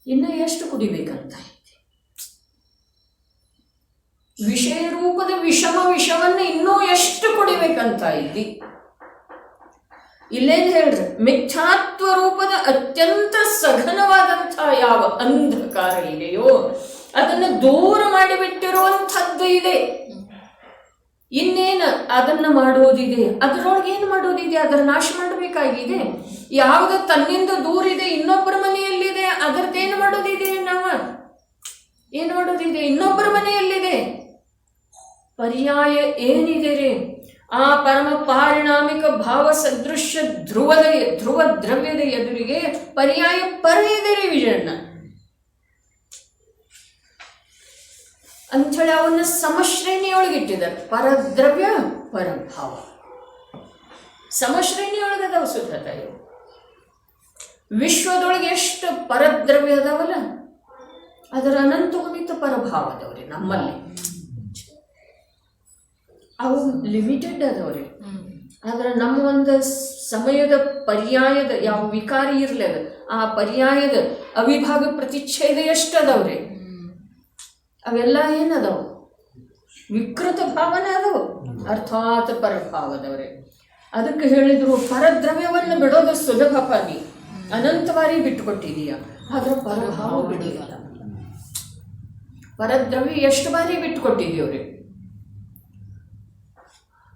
ಇನ್ನು ಎಷ್ಟು ಕುಡಿಬೇಕಂತ ಇದೆ? ವಿಷಯ ರೂಪದ ವಿಷಮ ವಿಷವನ್ನ ಇನ್ನೂ ಎಷ್ಟು ಕುಡಿಬೇಕಂತ ಇದ್ದಿ? ಇಲ್ಲೇನು ಹೇಳ್ರಿ, ಮಿಥ್ಯಾತ್ವ ರೂಪದ ಅತ್ಯಂತ ಸಘನವಾದಂಥ ಯಾವ ಅಂಧಕಾರ ಇದೆಯೋ ಅದನ್ನು ದೂರ ಮಾಡಿಬಿಟ್ಟಿರುವಂಥದ್ದು ಇದೆ. ಇನ್ನೇನು ಅದನ್ನ ಮಾಡೋದಿದೆ, ಅದರೊಳಗೆ ಏನು ಮಾಡೋದಿದೆ? ಅದರ ನಾಶ ಮಾಡಬೇಕಾಗಿದೆ. ಯಾವುದು ತನ್ನಿಂದ ದೂರ ಇದೆ, ಇನ್ನೊಬ್ಬರ ಮನೆಯಲ್ಲಿದೆ, ಅದರದ್ದೇನು ಮಾಡೋದಿದೆ? ಏನು ಮಾಡೋದಿದೆ? ಇನ್ನೊಬ್ಬರ ಮನೆಯಲ್ಲಿದೆ. ಪರ್ಯಾಯ ಏನಿದೆ ರೀ? ಆ ಪರಮ ಪಾರಿಣಾಮಿಕ ಭಾವ ಸದೃಶ್ಯ ಧ್ರುವ ದ್ರವ್ಯದ ಎದುರಿಗೆ ಪರ್ಯಾಯ ಪರ ಇದೆ ರೀ ವಿಜಯಣ್ಣ. ಅಂಥೇಳಿ ಅವನ್ನ ಸಮಶ್ರೇಣಿಯೊಳಗಿಟ್ಟಿದ್ದಾರೆ. ಪರದ್ರವ್ಯ ಪರಭಾವ ಸಮಶ್ರೇಣಿಯೊಳಗದಾವ ಸುಧಾತ. ಇವು ವಿಶ್ವದೊಳಗೆ ಎಷ್ಟು ಪರದ್ರವ್ಯ ಅದಾವಲ್ಲ, ಅದರ ಅನಂತಗುಣಿತ ಪರಭಾವದವ್ರಿ ನಮ್ಮಲ್ಲಿ. ಅವು ಲಿಮಿಟೆಡ್ ಅದಾವ್ರಿ. ಆದ್ರೆ ನಮ್ಮ ಒಂದು ಸಮಯದ ಪರ್ಯಾಯದ ಯಾವ ವಿಕಾರಿ ಇರಲಿ ಅದ, ಆ ಪರ್ಯಾಯದ ಅವಿಭಾಗ ಪ್ರತಿಚ್ಛೇದ ಎಷ್ಟು ಅದಾವ್ರಿ? ಅವೆಲ್ಲ ಏನದಾವು? ವಿಕೃತ ಭಾವನೆ ಅದಾವು, ಅರ್ಥಾತ್ ಪರಭಾವದವ್ರೆ. ಅದಕ್ಕೆ ಹೇಳಿದ್ರು ಪರದ್ರವ್ಯವನ್ನು ಬಿಡೋದು ಸುಲಭಪ್ಪ, ನೀ ಅನಂತವಾರಿ ಬಿಟ್ಟುಕೊಟ್ಟಿದೀಯ, ಆದ್ರೆ ಪರಭಾವ ಬಿಡೋದಿಲ್ಲ. ಪರದ್ರವ್ಯ ಎಷ್ಟು ಬಾರಿ ಬಿಟ್ಟುಕೊಟ್ಟಿದೀವ್ರಿ?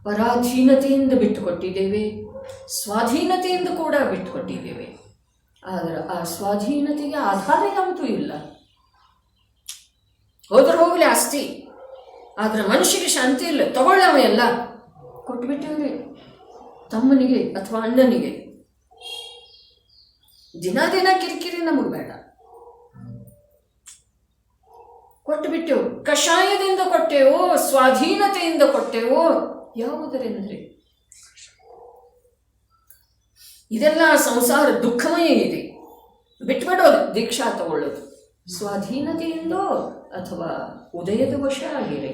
ಪರಾಧೀನತೆಯಿಂದ ಬಿಟ್ಟುಕೊಟ್ಟಿದ್ದೇವೆ, ಸ್ವಾಧೀನತೆಯಿಂದ ಕೂಡ ಬಿಟ್ಟುಕೊಟ್ಟಿದ್ದೇವೆ. ಆದರೆ ಆ ಸ್ವಾಧೀನತೆಗೆ ಆಧಾರ ಯಾವುದೂ ಇಲ್ಲ. ಹೋದ್ರೆ ಹೋಗ್ಲಿ ಆಸ್ತಿ, ಆದ್ರೆ ಮನುಷ್ಯಗೆ ಶಾಂತಿ ಇಲ್ಲ. ತಗೊಳ್ಳವ ಎಲ್ಲ ಕೊಟ್ಬಿಟ್ಟೇವ್ರಿ ತಮ್ಮನಿಗೆ ಅಥವಾ ಅಣ್ಣನಿಗೆ. ದಿನ ದಿನ ಕಿರಿಕಿರಿ ನಮಗೆ ಬೇಡ, ಕೊಟ್ಟುಬಿಟ್ಟೆವು. ಕಷಾಯದಿಂದ ಕೊಟ್ಟೆವು, ಸ್ವಾಧೀನತೆಯಿಂದ ಕೊಟ್ಟೆವು. ಯಾವುದರೆಂದ್ರೆ ಇದೆಲ್ಲ ಸಂಸಾರ ದುಃಖಮಯ ಇದೆ. ಬಿಟ್ಬಿಡೋದು, ದೀಕ್ಷಾ ತಗೊಳ್ಳೋದು ಸ್ವಾಧೀನತೆಯಿಂದೋ ಅಥವಾ ಉದಯದ ವಶ ಆಗಿರೆ.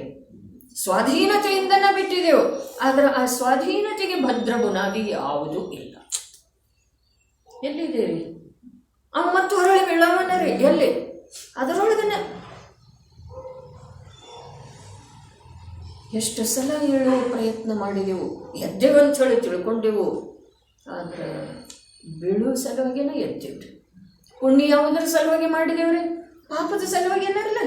ಸ್ವಾಧೀನತೆಯಿಂದನ ಬಿಟ್ಟಿದೆವು, ಆದರೆ ಆ ಸ್ವಾಧೀನತೆಗೆ ಭದ್ರ ಬುನಾದಿ ಯಾವುದೂ ಇಲ್ಲ. ಎಲ್ಲಿದೆ ರೀ? ಅವ ಮತ್ತು ಹೊರಳಿ ಬೀಳವನ ರೀ ಎಲ್ಲಿ? ಅದರೊಳಗನ ಎಷ್ಟು ಸಲ ಹೇಳೋ ಪ್ರಯತ್ನ ಮಾಡಿದೆವು, ಎದ್ದೆವಂತ ಹೇಳಿ ತಿಳ್ಕೊಂಡೆವು. ಆದ್ರೆ ಬೀಳುವ ಸಲುವಾಗಿನ ಎದ್ದೇವ್ರಿ. ಪುಣ್ಯ ಯಾವುದರ ಸಲುವಾಗಿ ಮಾಡಿದೇವ್ರಿ? ಪಾಪದ ಸಲುವಾಗಿ ಏನಲ್ಲ.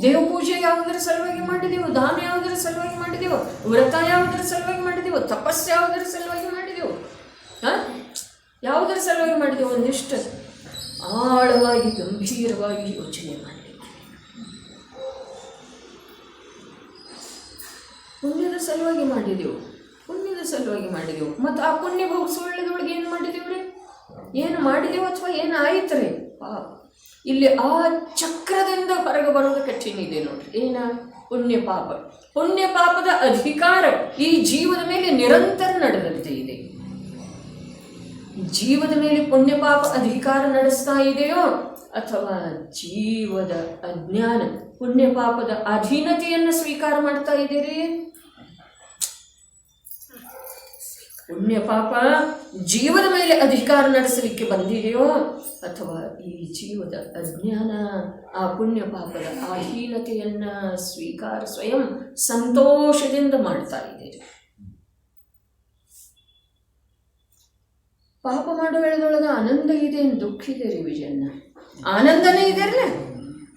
ದೇವ ಪೂಜೆ ಯಾವುದರ ಸಲುವಾಗಿ ಮಾಡಿದೆವು? ದಾನ ಯಾವುದರ ಸಲುವಾಗಿ ಮಾಡಿದೆವು? ವ್ರತ ಯಾವುದರ ಸಲುವಾಗಿ ಮಾಡಿದೆವು? ತಪಸ್ಸು ಯಾವುದರ ಸಲುವಾಗಿ ಮಾಡಿದೆವು? ಯಾವುದರ ಸಲುವಾಗಿ ಮಾಡಿದೆವು? ಒಂದಿಷ್ಟು ಆಳವಾಗಿ ಗಂಭೀರವಾಗಿ ಯೋಚನೆ ಮಾಡಿ. ಪುಣ್ಯದ ಸಲುವಾಗಿ ಮಾಡಿದೆವು, ಪುಣ್ಯದ ಸಲುವಾಗಿ ಮಾಡಿದೆವು. ಮತ್ತು ಆ ಪುಣ್ಯ ಭೋಗಿಸೊಳ್ಳದೊಳಗೆ ಏನು ಮಾಡಿದೆವ್ರಿ? ಏನು ಮಾಡಿದೆವು ಅಥವಾ ಏನು ಆಯ್ತು ರೀ? ಇಲ್ಲಿ ಆ ಚಕ್ರದಿಂದ ಹೊರಗೆ ಬರೋದು ಕಠಿಣ ಇದೆ ನೋಡ್ರಿ. ಏನ? ಪುಣ್ಯ ಪಾಪ. ಪುಣ್ಯ ಪಾಪದ ಅಧಿಕಾರ ಈ ಜೀವದ ಮೇಲೆ ನಿರಂತರ ನಡೆದಂತೆ ಇದೆ. ಜೀವದ ಮೇಲೆ ಪುಣ್ಯ ಪಾಪ ಅಧಿಕಾರ ನಡೆಸ್ತಾ ಇದೆಯೋ ಅಥವಾ ಜೀವದ ಅಜ್ಞಾನ ಪುಣ್ಯ ಪಾಪದ ಅಧೀನತೆಯನ್ನು ಸ್ವೀಕಾರ ಮಾಡ್ತಾ ಇದ್ದೀರಿ? ಪುಣ್ಯ ಪಾಪ ಜೀವದ ಮೇಲೆ ಅಧಿಕಾರ ನಡೆಸಲಿಕ್ಕೆ ಬಂದಿದೆಯೋ ಅಥವಾ ಈ ಜೀವದ ಅಜ್ಞಾನ ಆ ಪುಣ್ಯ ಪಾಪದ ಅಧೀನತೆಯನ್ನ ಸ್ವೀಕಾರ ಸ್ವಯಂ ಸಂತೋಷದಿಂದ ಮಾಡ್ತಾ ಇದ್ದೀರಿ? ಪಾಪ ಮಾಡೋ ವೇಳೆದೊಳಗೆ ಆನಂದ ಇದೆ, ದುಃಖ ಇದೆ ರೀ ವಿಜಯಣ್ಣ. ಆನಂದನೇ ಇದೆರಲ್ಲ,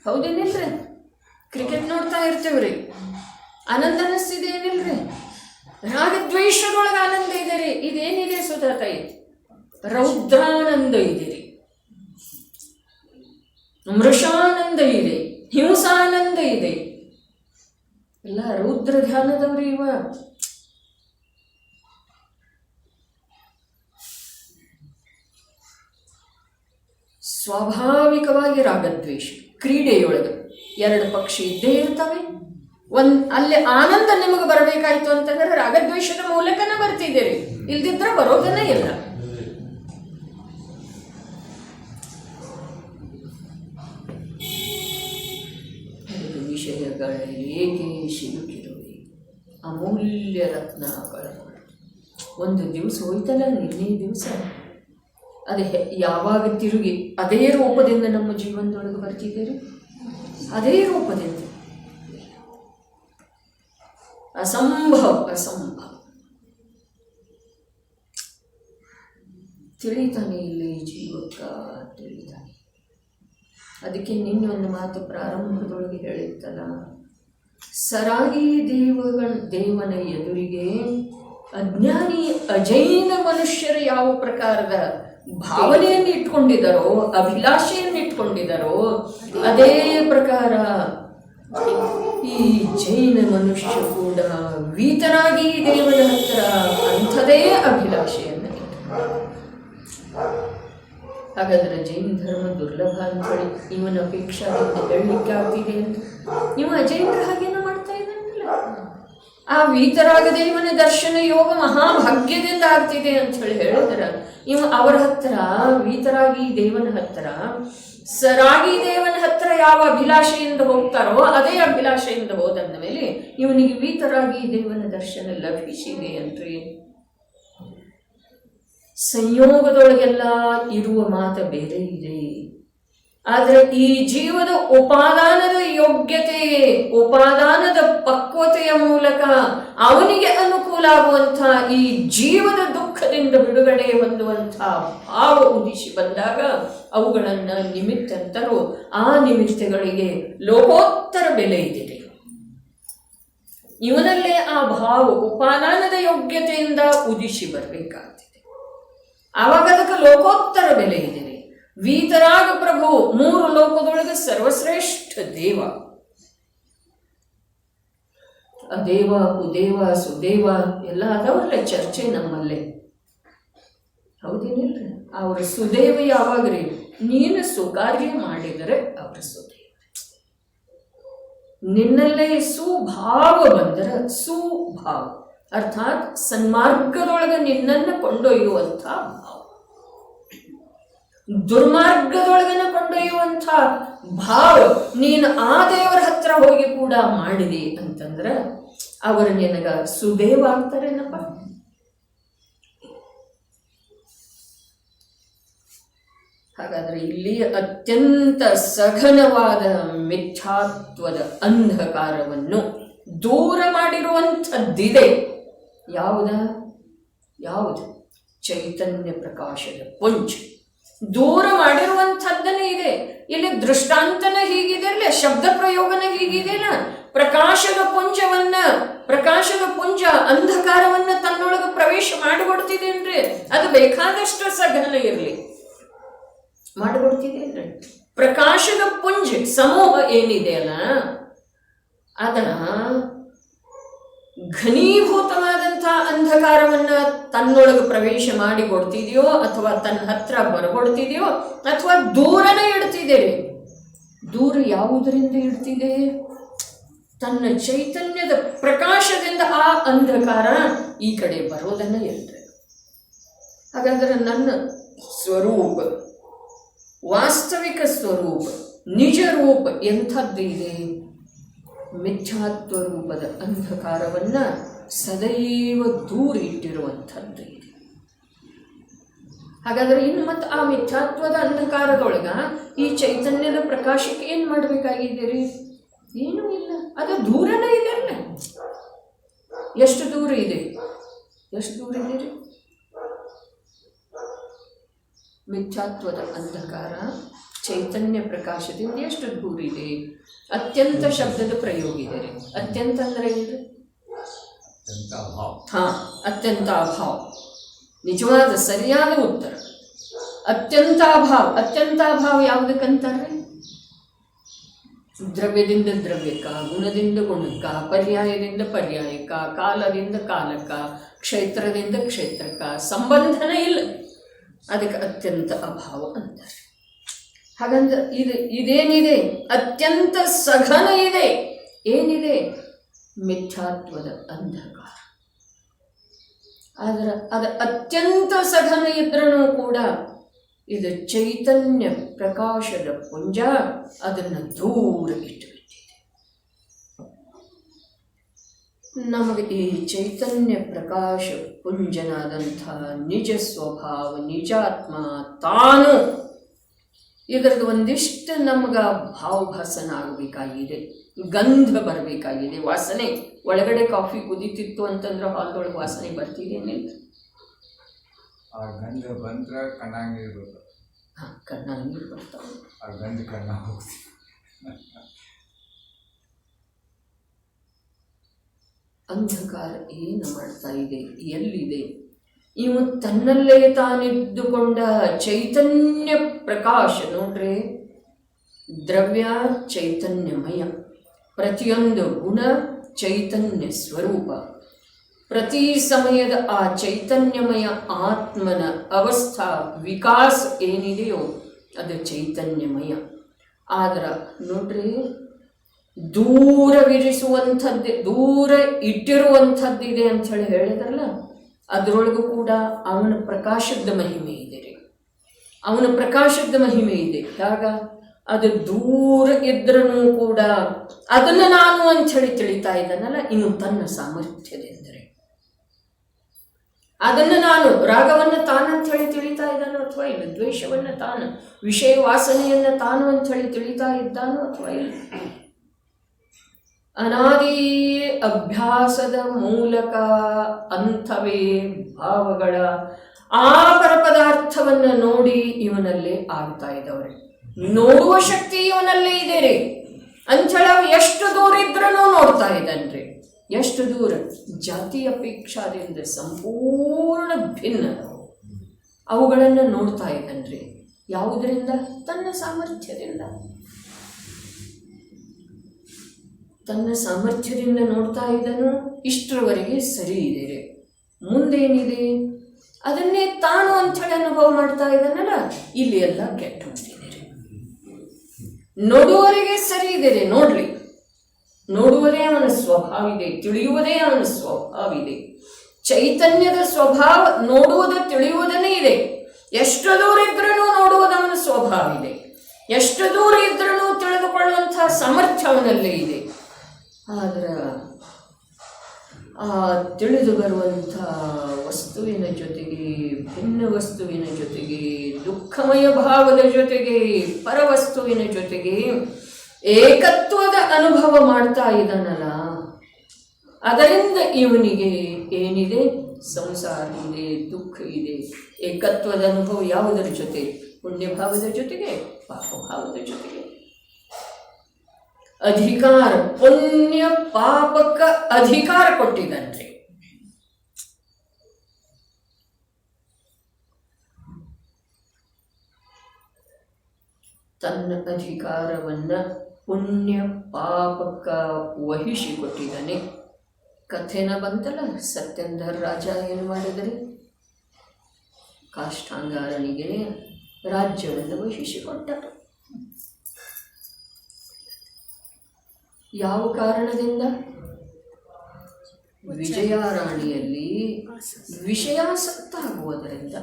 ಹೌದೇನಿಲ್ರಿ? ಕ್ರಿಕೆಟ್ ನೋಡ್ತಾ ಇರ್ತೀವ್ರಿ, ಆನಂದ ಅನ್ನಿಸ್ತಿದೆ ಏನಿಲ್ರಿ? ರಾಗದ್ವೇಷದೊಳಗೆ ಆನಂದ ಇದೆ ರೀ. ಇದೇನಿದೆ ಸುಧಾತಾಯಿ? ರೌದ್ರಾನಂದ ಇದೆ ರೀ. ಮೃಷಾನಂದ ಇದೆ, ಹಿಂಸಾನಂದ ಇದೆ. ಎಲ್ಲ ರೌದ್ರ ಧ್ಯಾನದವ್ರಿ ಇವ. ಸ್ವಾಭಾವಿಕವಾಗಿ ರಾಗದ್ವೇಷ ಕ್ರೀಡೆಯೊಳಗೆ ಎರಡು ಪಕ್ಷ ಇದ್ದೇ ಇರ್ತವೆ. ಅಲ್ಲಿ ಆನಂದ ನಿಮಗೆ ಬರಬೇಕಾಯ್ತು ಅಂತಂದ್ರೆ ರಾಗದ್ವೇಷದ ಮೂಲಕನ ಬರ್ತಿದ್ದೀರಿ, ಇಲ್ದಿದ್ರೆ ಬರೋದನ್ನೇ ಇಲ್ಲ. ವಿಷಯಗಳೇಕೆ ಸಿಲುಕಿರುವೆ ಅಮೂಲ್ಯ ರತ್ನಗಳ. ಒಂದು ದಿವಸ ಹೋಯ್ತಲ್ಲ, ನಿನ್ನೆ ದಿವಸ ಅದು ಯಾವಾಗ ತಿರುಗಿ ಅದೇ ರೂಪದಿಂದ ನಮ್ಮ ಜೀವನದೊಳಗೆ ಬರ್ತಿದ್ದೀರಿ, ಅದೇ ರೂಪದಿಂದ. ಅಸಂಭವ ಅಸಂಭವ ತಿಳಿತಾನೆ ಇಲ್ಲಿ ಜೀವಕ್ಕ ತಿಳಿತಾನೆ. ಅದಕ್ಕೆ ನಿನ್ನೊಂದು ಮಾತು ಪ್ರಾರಂಭದೊಳಗೆ ಹೇಳಿತ್ತಲ್ಲ, ಸರಾಗಿ ದೇವನ ಎದುರಿಗೆ ಅಜ್ಞಾನಿ ಅಜೈನ ಮನುಷ್ಯರು ಯಾವ ಪ್ರಕಾರದ ಭಾವನೆಯನ್ನು ಇಟ್ಕೊಂಡಿದ್ದಾರೋ, ಅಭಿಲಾಷೆಯನ್ನು ಇಟ್ಕೊಂಡಿದ್ದಾರೋ, ಅದೇ ಪ್ರಕಾರ ಈ ಜೈನ ಮನುಷ್ಯ ಕೂಡ ವೀತರಾಗಿ ದೇವರ ಹತ್ರ ಅಂಥದೇ ಅಭಿಲಾಷೆಯನ್ನು ಇಟ್ಟ. ಹಾಗಾದ್ರೆ ಜೈನ ಧರ್ಮ ದುರ್ಲಭ ಅಂತೇಳಿ ಇವನ ಅಪೇಕ್ಷಾದಿಂದ ಹೇಳಲಿಕ್ಕೆ ಆಗ್ತಿದೆ ಅಂತ ಇವ ಅಜೈನರ ಹಾಗೇನೋ ಮಾಡ್ತಾ ಇದ್ದಾನಲ್ಲ. ಆ ವೀತರಾಗದೆ ಇವನ ದರ್ಶನ ಯೋಗ ಮಹಾಭಾಗ್ಯದಿಂದ ಆಗ್ತಿದೆ ಅಂತ ಹೇಳಿ ಹೇಳಿದ್ರ ಇವ ಅವರ ಹತ್ರ ವೀತರಾಗಿ ದೇವನ ಹತ್ರ ಸರಾಗಿ ದೇವನ ಹತ್ರ ಯಾವ ಅಭಿಲಾಷೆಯಿಂದ ಹೋಗ್ತಾರೋ ಅದೇ ಅಭಿಲಾಷೆಯಿಂದ ಹೋದಂದ ಮೇಲೆ ಇವನಿಗೆ ವೀತರಾಗಿ ದೇವನ ದರ್ಶನ ಲಭಿಸಿದೆ ಅಂದ್ರೆ ಸಂಯೋಗದೊಳಗೆಲ್ಲ ಇರುವ ಮಾತು ಬೇರೆ ಇದೆ. ಆದರೆ ಈ ಜೀವದ ಉಪಾದಾನದ ಯೋಗ್ಯತೆ, ಉಪಾದಾನದ ಪಕ್ವತೆಯ ಮೂಲಕ ಅವನಿಗೆ ಅನುಕೂಲ ಆಗುವಂಥ ಈ ಜೀವದ ದುಃಖದಿಂದ ಬಿಡುಗಡೆ ಹೊಂದುವಂಥ ಭಾವ ಉದಿಸಿ ಬಂದಾಗ ಅವುಗಳನ್ನು ನಿಮಿತ್ತಂತರೂ ಆ ನಿಮಿತ್ತಗಳಿಗೆ ಲೋಕೋತ್ತರ ಬೆಲೆ ಇದೆ. ಇವನಲ್ಲೇ ಆ ಭಾವ ಉಪಾದಾನದ ಯೋಗ್ಯತೆಯಿಂದ ಉದಿಸಿ ಬರಬೇಕಾಗ್ತದೆ. ಆವಾಗ ಅದಕ್ಕೆ ಲೋಕೋತ್ತರ ಬೆಲೆ ಇದೆ. ವೀತರಾಗ ಪ್ರಭು ಮೂರು ಲೋಕದೊಳಗೆ ಸರ್ವಶ್ರೇಷ್ಠ ದೇವ. ಅದೇವ ಕುದೇವ ಸುದೇವ ಎಲ್ಲ ಅದಾವಲ್ಲ ಚರ್ಚೆ ನಮ್ಮಲ್ಲೇ, ಹೌದೇನಿಲ್ರಿ? ಅವರ ಸುದೇವ ಯಾವಾಗ್ರಿ? ನೀನು ಸುಕಾರ್ಯ ಮಾಡಿದರೆ ಅವರ ಸುದೇವ. ನಿನ್ನಲ್ಲೇ ಸುಭಾವ ಬಂದರೆ, ಸುಭಾವ ಅರ್ಥಾತ್ ಸನ್ಮಾರ್ಗದೊಳಗೆ ನಿನ್ನನ್ನು ಕೊಂಡೊಯ್ಯುವಂಥ ಭಾವ, ದುರ್ಮಾರ್ಗದೊಳಗನ ಕೊಂಡೊಯ್ಯುವಂಥ ಭಾವ ನೀನು ಆ ದೇವರ ಹತ್ರ ಹೋಗಿ ಕೂಡ ಮಾಡಿದಿ ಅಂತಂದ್ರೆ ಅವರು ನಿನಗ ಸುದೇವ ಆಗ್ತಾರೇನಪ್ಪ. ಹಾಗಾದ್ರೆ ಇಲ್ಲಿ ಅತ್ಯಂತ ಸಘನವಾದ ಮಿಥ್ಯಾತ್ವದ ಅಂಧಕಾರವನ್ನು ದೂರ ಮಾಡಿರುವಂಥದ್ದಿದೆ. ಯಾವುದು? ಚೈತನ್ಯ ಪ್ರಕಾಶದ ಪುಂಜ ದೂರ ಮಾಡಿರುವಂಥದ್ದನೇ ಇದೆ. ಇಲ್ಲಿ ದೃಷ್ಟಾಂತನ ಹೀಗಿದೆ ಅಲ್ಲ, ಶಬ್ದ ಪ್ರಯೋಗನ ಹೀಗಿದೆ ಅಲ್ಲ. ಪ್ರಕಾಶದ ಪುಂಜ ಅಂಧಕಾರವನ್ನ ತನ್ನೊಳಗೆ ಪ್ರವೇಶ ಮಾಡಿಕೊಡ್ತಿದೇನ್ರಿ? ಅದು ಬೇಕಾದಷ್ಟು ಸಘನ ಇರಲಿ, ಮಾಡಿಕೊಡ್ತಿದೇನ್ರಿ? ಪ್ರಕಾಶದ ಪುಂಜ ಸಮೂಹ ಏನಿದೆ ಅಲ್ಲ, ಅದನ್ನ ಘನೀಭೂತವಾದಂಥ ಅಂಧಕಾರವನ್ನ ತನ್ನೊಳಗೆ ಪ್ರವೇಶ ಮಾಡಿ ಕೊಡ್ತಿದೆಯೋ ಅಥವಾ ತನ್ನ ಹತ್ರ ಬರಕೊಡ್ತಿದೆಯೋ ಅಥವಾ ದೂರನೇ ಇಡ್ತಿದ್ದೇವೆ. ದೂರ ಯಾವುದರಿಂದ ಇಡ್ತಿದೆ? ತನ್ನ ಚೈತನ್ಯದ ಪ್ರಕಾಶದಿಂದ ಆ ಅಂಧಕಾರ ಈ ಕಡೆ ಬರೋದನ್ನ ಇರ್ತದೆ. ಹಾಗಾದ್ರೆ ನನ್ನ ಸ್ವರೂಪ, ವಾಸ್ತವಿಕ ಸ್ವರೂಪ, ನಿಜ ರೂಪ ಎಂಥದ್ದು ಇದೆ? ಮಿಥ್ಯಾತ್ವ ರೂಪದ ಅಂಧಕಾರವನ್ನ ಸದೈವ ದೂರ ಇಟ್ಟಿರುವಂಥದ್ದು ಇದೆ. ಹಾಗಾದ್ರೆ ಇನ್ನು ಮತ್ತೆ ಆ ಮಿಥ್ಯಾತ್ವದ ಅಂಧಕಾರದೊಳಗ ಈ ಚೈತನ್ಯದ ಪ್ರಕಾಶಕ್ಕೆ ಏನ್ ಮಾಡ್ಬೇಕಾಗಿದ್ದೀರಿ? ಏನೂ ಇಲ್ಲ, ಅದು ದೂರನೇ ಇದೆ ಅಲ್ಲ. ಎಷ್ಟು ದೂರ ಇದೆ? ರೀ? ಮಿಥ್ಯಾತ್ವದ ಅಂಧಕಾರ ಚೈತನ್ಯ ಪ್ರಕಾಶದಿಂದ ಎಷ್ಟು ದೂರ ಇದೆ? ಅತ್ಯಂತ ಶಬ್ದದ ಪ್ರಯೋಗ ಇದೆ. ಅತ್ಯಂತ ಅಂದ್ರೆ ಏನ್ರಿ? ಅತ್ಯಂತ ಅಭಾವ. ನಿಜವಾದ ಸರಿಯಾದ ಉತ್ತರ ಅತ್ಯಂತ ಅಭಾವ. ಅತ್ಯಂತ ಅಭಾವ ಯಾವುದಕ್ಕಂತಾರ್ರಿ? ದ್ರವ್ಯದಿಂದ ದ್ರವ್ಯಕ್ಕ, ಗುಣದಿಂದ ಗುಣಕ್ಕ, ಪರ್ಯಾಯದಿಂದ ಪರ್ಯಾಯಕ್ಕ, ಕಾಲದಿಂದ ಕಾಲಕ್ಕ, ಕ್ಷೇತ್ರದಿಂದ ಕ್ಷೇತ್ರಕ್ಕ ಸಂಬಂಧನೇ ಇಲ್ಲ. ಅದಕ್ಕೆ ಅತ್ಯಂತ ಅಭಾವ ಅಂತಾರೆ. ಹಾಗಂದ್ರೆ ಇದೇನಿದೆ ಅತ್ಯಂತ ಸಘನ ಇದೆ. ಏನಿದೆ? ಮಿಥ್ಯಾತ್ವದ ಅಂಧಕಾರ. ಆದರೆ ಅದು ಅತ್ಯಂತ ಸಘನ ಇದ್ರೂ ಕೂಡ ಇದು ಚೈತನ್ಯ ಪ್ರಕಾಶದ ಪುಂಜ, ಅದನ್ನು ದೂರ ಇಟ್ಟುಬಿಟ್ಟಿದೆ. ನಮಗೆ ಈ ಚೈತನ್ಯ ಪ್ರಕಾಶ ಪುಂಜನಾದಂಥ ನಿಜ ಸ್ವಭಾವ, ನಿಜಾತ್ಮ ತಾನು, ಇದರದ್ದು ಒಂದಿಷ್ಟು ನಮ್ಗೆ ಭಾವಭಾಸನ ಆಗಬೇಕಾಗಿದೆ, ಗಂಧ ಬರಬೇಕಾಗಿದೆ, ವಾಸನೆ. ಒಳಗಡೆ ಕಾಫಿ ಕುದೀತಿತ್ತು ಅಂತಂದ್ರೆ ಹಾಲ್ದೊಳಗೆ ವಾಸನೆ ಬರ್ತಿದೇನಿಲ್ಲ? ಆ ಗಂಧ ಬಂದ್ರೆ ಕಣ್ಣಾಗ ನೀರು ಬರ್ತದೆ. ಹಾಂ, ಕಣ್ಣಾಗ ನೀರು ಬರ್ತಾವೆ. ಆ ಗಂಧ ಕಣ್ಣ ಹೋಗ್ತಿ. ಅಂಧಕಾರ ಏನು ಮಾಡ್ತಾ ಇದೆ? ಎಲ್ಲಿದೆ? ಇವು ತನ್ನಲ್ಲೇ ತಾನಿದ್ದುಕೊಂಡ ಚೈತನ್ಯ ಪ್ರಕಾಶ. ನೋಡ್ರಿ, ದ್ರವ್ಯ ಚೈತನ್ಯಮಯ, ಪ್ರತಿಯೊಂದು ಗುಣ ಚೈತನ್ಯ ಸ್ವರೂಪ. ಪ್ರತಿ ಸಮಯದ ಆ ಚೈತನ್ಯಮಯ ಆತ್ಮನ ಅವಸ್ಥಾ ವಿಕಾಸ ಏನಿದೆಯೋ ಅದು ಚೈತನ್ಯಮಯ. ಆದ್ರೆ ನೋಡ್ರಿ, ದೂರವಿರಿಸುವಂಥದ್ದು, ದೂರ ಇಟ್ಟಿರುವಂಥದ್ದಿದೆ ಅಂಥೇಳಿ ಹೇಳಿದ್ರಲ್ಲ, ಅದರೊಳಗೂ ಕೂಡ ಅವನ ಪ್ರಕಾಶದ ಮಹಿಮೆ ಇದೆ ರೀ. ಅವನ ಪ್ರಕಾಶದ ಮಹಿಮೆ ಇದೆ. ಆಗ ಅದು ದೂರ ಇದ್ರೂ ಕೂಡ ಅದನ್ನು ನಾನು ಅಂಥೇಳಿ ತಿಳಿತಾ ಇದ್ದಾನಲ್ಲ, ಇನ್ನು ತನ್ನ ಸಾಮರ್ಥ್ಯದೆಂದರೆ ಅದನ್ನು ನಾನು ರಾಗವನ್ನು ತಾನಂತ ಹೇಳಿ ತಿಳಿತಾ ಇದ್ದಾನೋ ಅಥವಾ ಇಲ್ಲ, ದ್ವೇಷವನ್ನು ತಾನು, ವಿಷಯ ವಾಸನೆಯನ್ನು ತಾನು ಅಂಥೇಳಿ ತಿಳಿತಾ ಇದ್ದಾನೋ ಅಥವಾ ಇಲ್ಲ. ಅನಾದಿ ಅಭ್ಯಾಸದ ಮೂಲಕ ಅಂಥವೇ ಭಾವಗಳ ಆ ಪರಪದಾರ್ಥವನ್ನು ನೋಡಿ ಇವನಲ್ಲಿ ಆಗ್ತಾ ಇದ್ದವ್ರೆ. ನೋಡುವ ಶಕ್ತಿ ಇವನಲ್ಲೇ ಇದೆ ರೀ ಅಂಥೇಳಿ ಅವ ಎಷ್ಟು ದೂರ ಇದ್ರೂ ನೋಡ್ತಾ ಇದ್ದಾನ್ರಿ. ಎಷ್ಟು ದೂರ? ಜಾತಿ ಅಪೇಕ್ಷಾದಿಂದ ಸಂಪೂರ್ಣ ಭಿನ್ನ ಅವುಗಳನ್ನು ನೋಡ್ತಾ ಇದ್ದಾನ್ರಿ. ಯಾವುದರಿಂದ? ತನ್ನ ಸಾಮರ್ಥ್ಯದಿಂದ. ತನ್ನ ಸಾಮರ್ಥ್ಯದಿಂದ ನೋಡ್ತಾ ಇದ್ದನು. ಇಷ್ಟರವರೆಗೆ ಸರಿ ಇದೆ ರೀ. ಮುಂದೇನಿದೆ ಅದನ್ನೇ ತಾನು ಅಂಥೇಳಿ ಅನುಭವ ಮಾಡ್ತಾ ಇದ್ದಾನಲ್ಲ, ಇಲ್ಲಿ ಎಲ್ಲ ಕೆಟ್ಟ ಹೋಗ್ತಿದೆ ರೀ. ನೋಡುವವರೆಗೆ ಸರಿ ಇದೆ ರೀ, ನೋಡ್ಲಿ, ನೋಡುವುದೇ ಅವನ ಸ್ವಭಾವ ಇದೆ, ತಿಳಿಯುವುದೇ ಅವನ ಸ್ವಭಾವ ಇದೆ. ಚೈತನ್ಯದ ಸ್ವಭಾವ ನೋಡುವುದು ತಿಳಿಯುವುದನ್ನೇ ಇದೆ. ಎಷ್ಟು ದೂರ ಇದ್ರೂ ನೋಡುವುದು ಅವನ ಸ್ವಭಾವ ಇದೆ. ಎಷ್ಟು ದೂರ ಇದ್ರೂ ತಿಳಿದುಕೊಳ್ಳುವಂತಹ ಸಾಮರ್ಥ್ಯ ಅವನಲ್ಲೇ ಇದೆ. ಆದ್ರೆ ಆ ತಿಳಿದು ಬರುವಂಥ ವಸ್ತುವಿನ ಜೊತೆಗೆ, ಭಿನ್ನ ವಸ್ತುವಿನ ಜೊತೆಗೆ, ದುಃಖಮಯ ಭಾವದ ಜೊತೆಗೆ, ಪರವಸ್ತುವಿನ ಜೊತೆಗೆ ಏಕತ್ವದ ಅನುಭವ ಮಾಡ್ತಾ ಇದ್ದಾನಲ್ಲ, ಅದರಿಂದ ಇವನಿಗೆ ಏನಿದೆ? ಸಂಸಾರ ಇದೆ, ದುಃಖ ಇದೆ. ಏಕತ್ವದ ಅನುಭವ ಯಾವುದರ ಜೊತೆ? ಪುಣ್ಯಭಾವದ ಜೊತೆಗೆ, ಪಾಪಭಾವದ ಜೊತೆಗೆ. ಅಧಿಕಾರ, ಪುಣ್ಯ ಪಾಪಕ್ಕ ಅಧಿಕಾರ ಕೊಟ್ಟಿದ್ದಾನ್ರಿ. ತನ್ನ ಅಧಿಕಾರವನ್ನ ಪುಣ್ಯ ಪಾಪಕ್ಕ ವಹಿಸಿಕೊಟ್ಟಿದ್ದಾನೆ. ಕಥೆನ ಬಂತಲ್ಲ, ಸತ್ಯಂಧರ್ ರಾಜ ಏನು ಮಾಡಿದರೆ ಕಾಷ್ಟಾಂಗಾರನಿಗೆ ರಾಜ್ಯವನ್ನು ವಹಿಸಿಕೊಟ್ಟರು. ಯಾವ ಕಾರಣದಿಂದ? ವಿಜಯಾರಾಣಿಯಲ್ಲಿ ವಿಷಯಾಸಕ್ತ ಆಗುವುದರಿಂದ.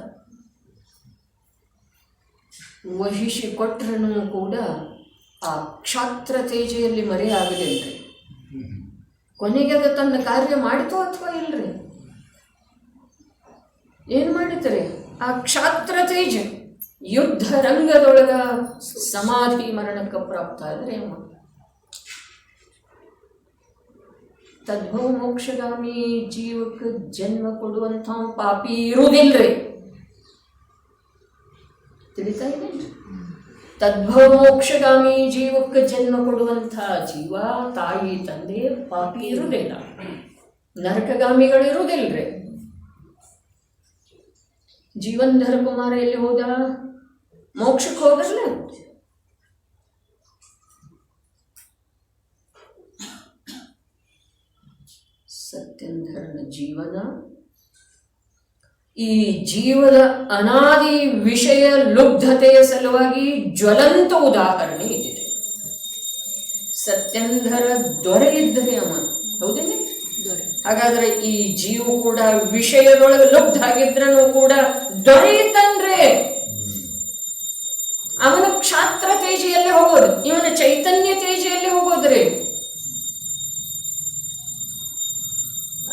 ವಹಿಸಿಕೊಟ್ರೂ ಕೂಡ ಆ ಕ್ಷಾತ್ರ ತೇಜೆಯಲ್ಲಿ ಮರೆಯಾಗಲಿಲ್ರಿ. ಕೊನೆಗೆ ಅದು ತನ್ನ ಕಾರ್ಯ ಮಾಡಿತೋ ಅಥವಾ ಇಲ್ರಿ? ಏನು ಮಾಡಿತಾರೆ? ಆ ಕ್ಷಾತ್ರ ತೇಜ ಯುದ್ಧ ರಂಗದೊಳಗ ಸಮಾಧಿ ಮರಣಕ್ಕೆ ಪ್ರಾಪ್ತ ಆದರೆ ತದ್ಭವ ಮೋಕ್ಷಗಾಮಿ ಜೀವಕ್ಕೆ ಜನ್ಮ ಕೊಡುವಂಥ ಪಾಪಿ ಇರುವುದಿಲ್ರಿ. ತಿಳಿತಾ ಇದ್ದೇನೆ? ತದ್ಭವ ಮೋಕ್ಷಗಾಮಿ ಜೀವಕ್ಕೆ ಜನ್ಮ ಕೊಡುವಂಥ ಜೀವ, ತಾಯಿ ತಂದೆ ಪಾಪಿ ಇರುವುದಿಲ್ಲ, ನರಕಗಾಮಿಗಳಿರುವುದಿಲ್ರಿ. ಜೀವಂಧರ ಕುಮಾರ ಎಲ್ಲಿ ಹೋದ? ಮೋಕ್ಷಕ್ಕೆ ಹೋದ್ರಲ್ಲ. ಸತ್ಯಂಧರನ ಜೀವನ, ಈ ಜೀವದ ಅನಾದಿ ವಿಷಯ ಲುಬ್ಧತೆಯ ಸಲುವಾಗಿ ಜ್ವಲಂತ ಉದಾಹರಣೆ ಇದಿದೆ. ಸತ್ಯಂಧರ ದೊರೆ ಇದ್ದರೆ ಅವ, ಹೌದೇನೆ? ಹಾಗಾದ್ರೆ ಈ ಜೀವ ಕೂಡ ವಿಷಯದೊಳಗೆ ಲುಬ್ಧ ಆಗಿದ್ರೂ ಕೂಡ ದೊರೆ ಇದ್ದಂದ್ರೆ ಅವನ ಕ್ಷಾತ್ರ ತೇಜೆಯಲ್ಲಿ ಹೋಗೋದು, ಇವನ ಚೈತನ್ಯ ತೇಜೆಯಲ್ಲಿ ಹೋಗೋದ್ರಿ.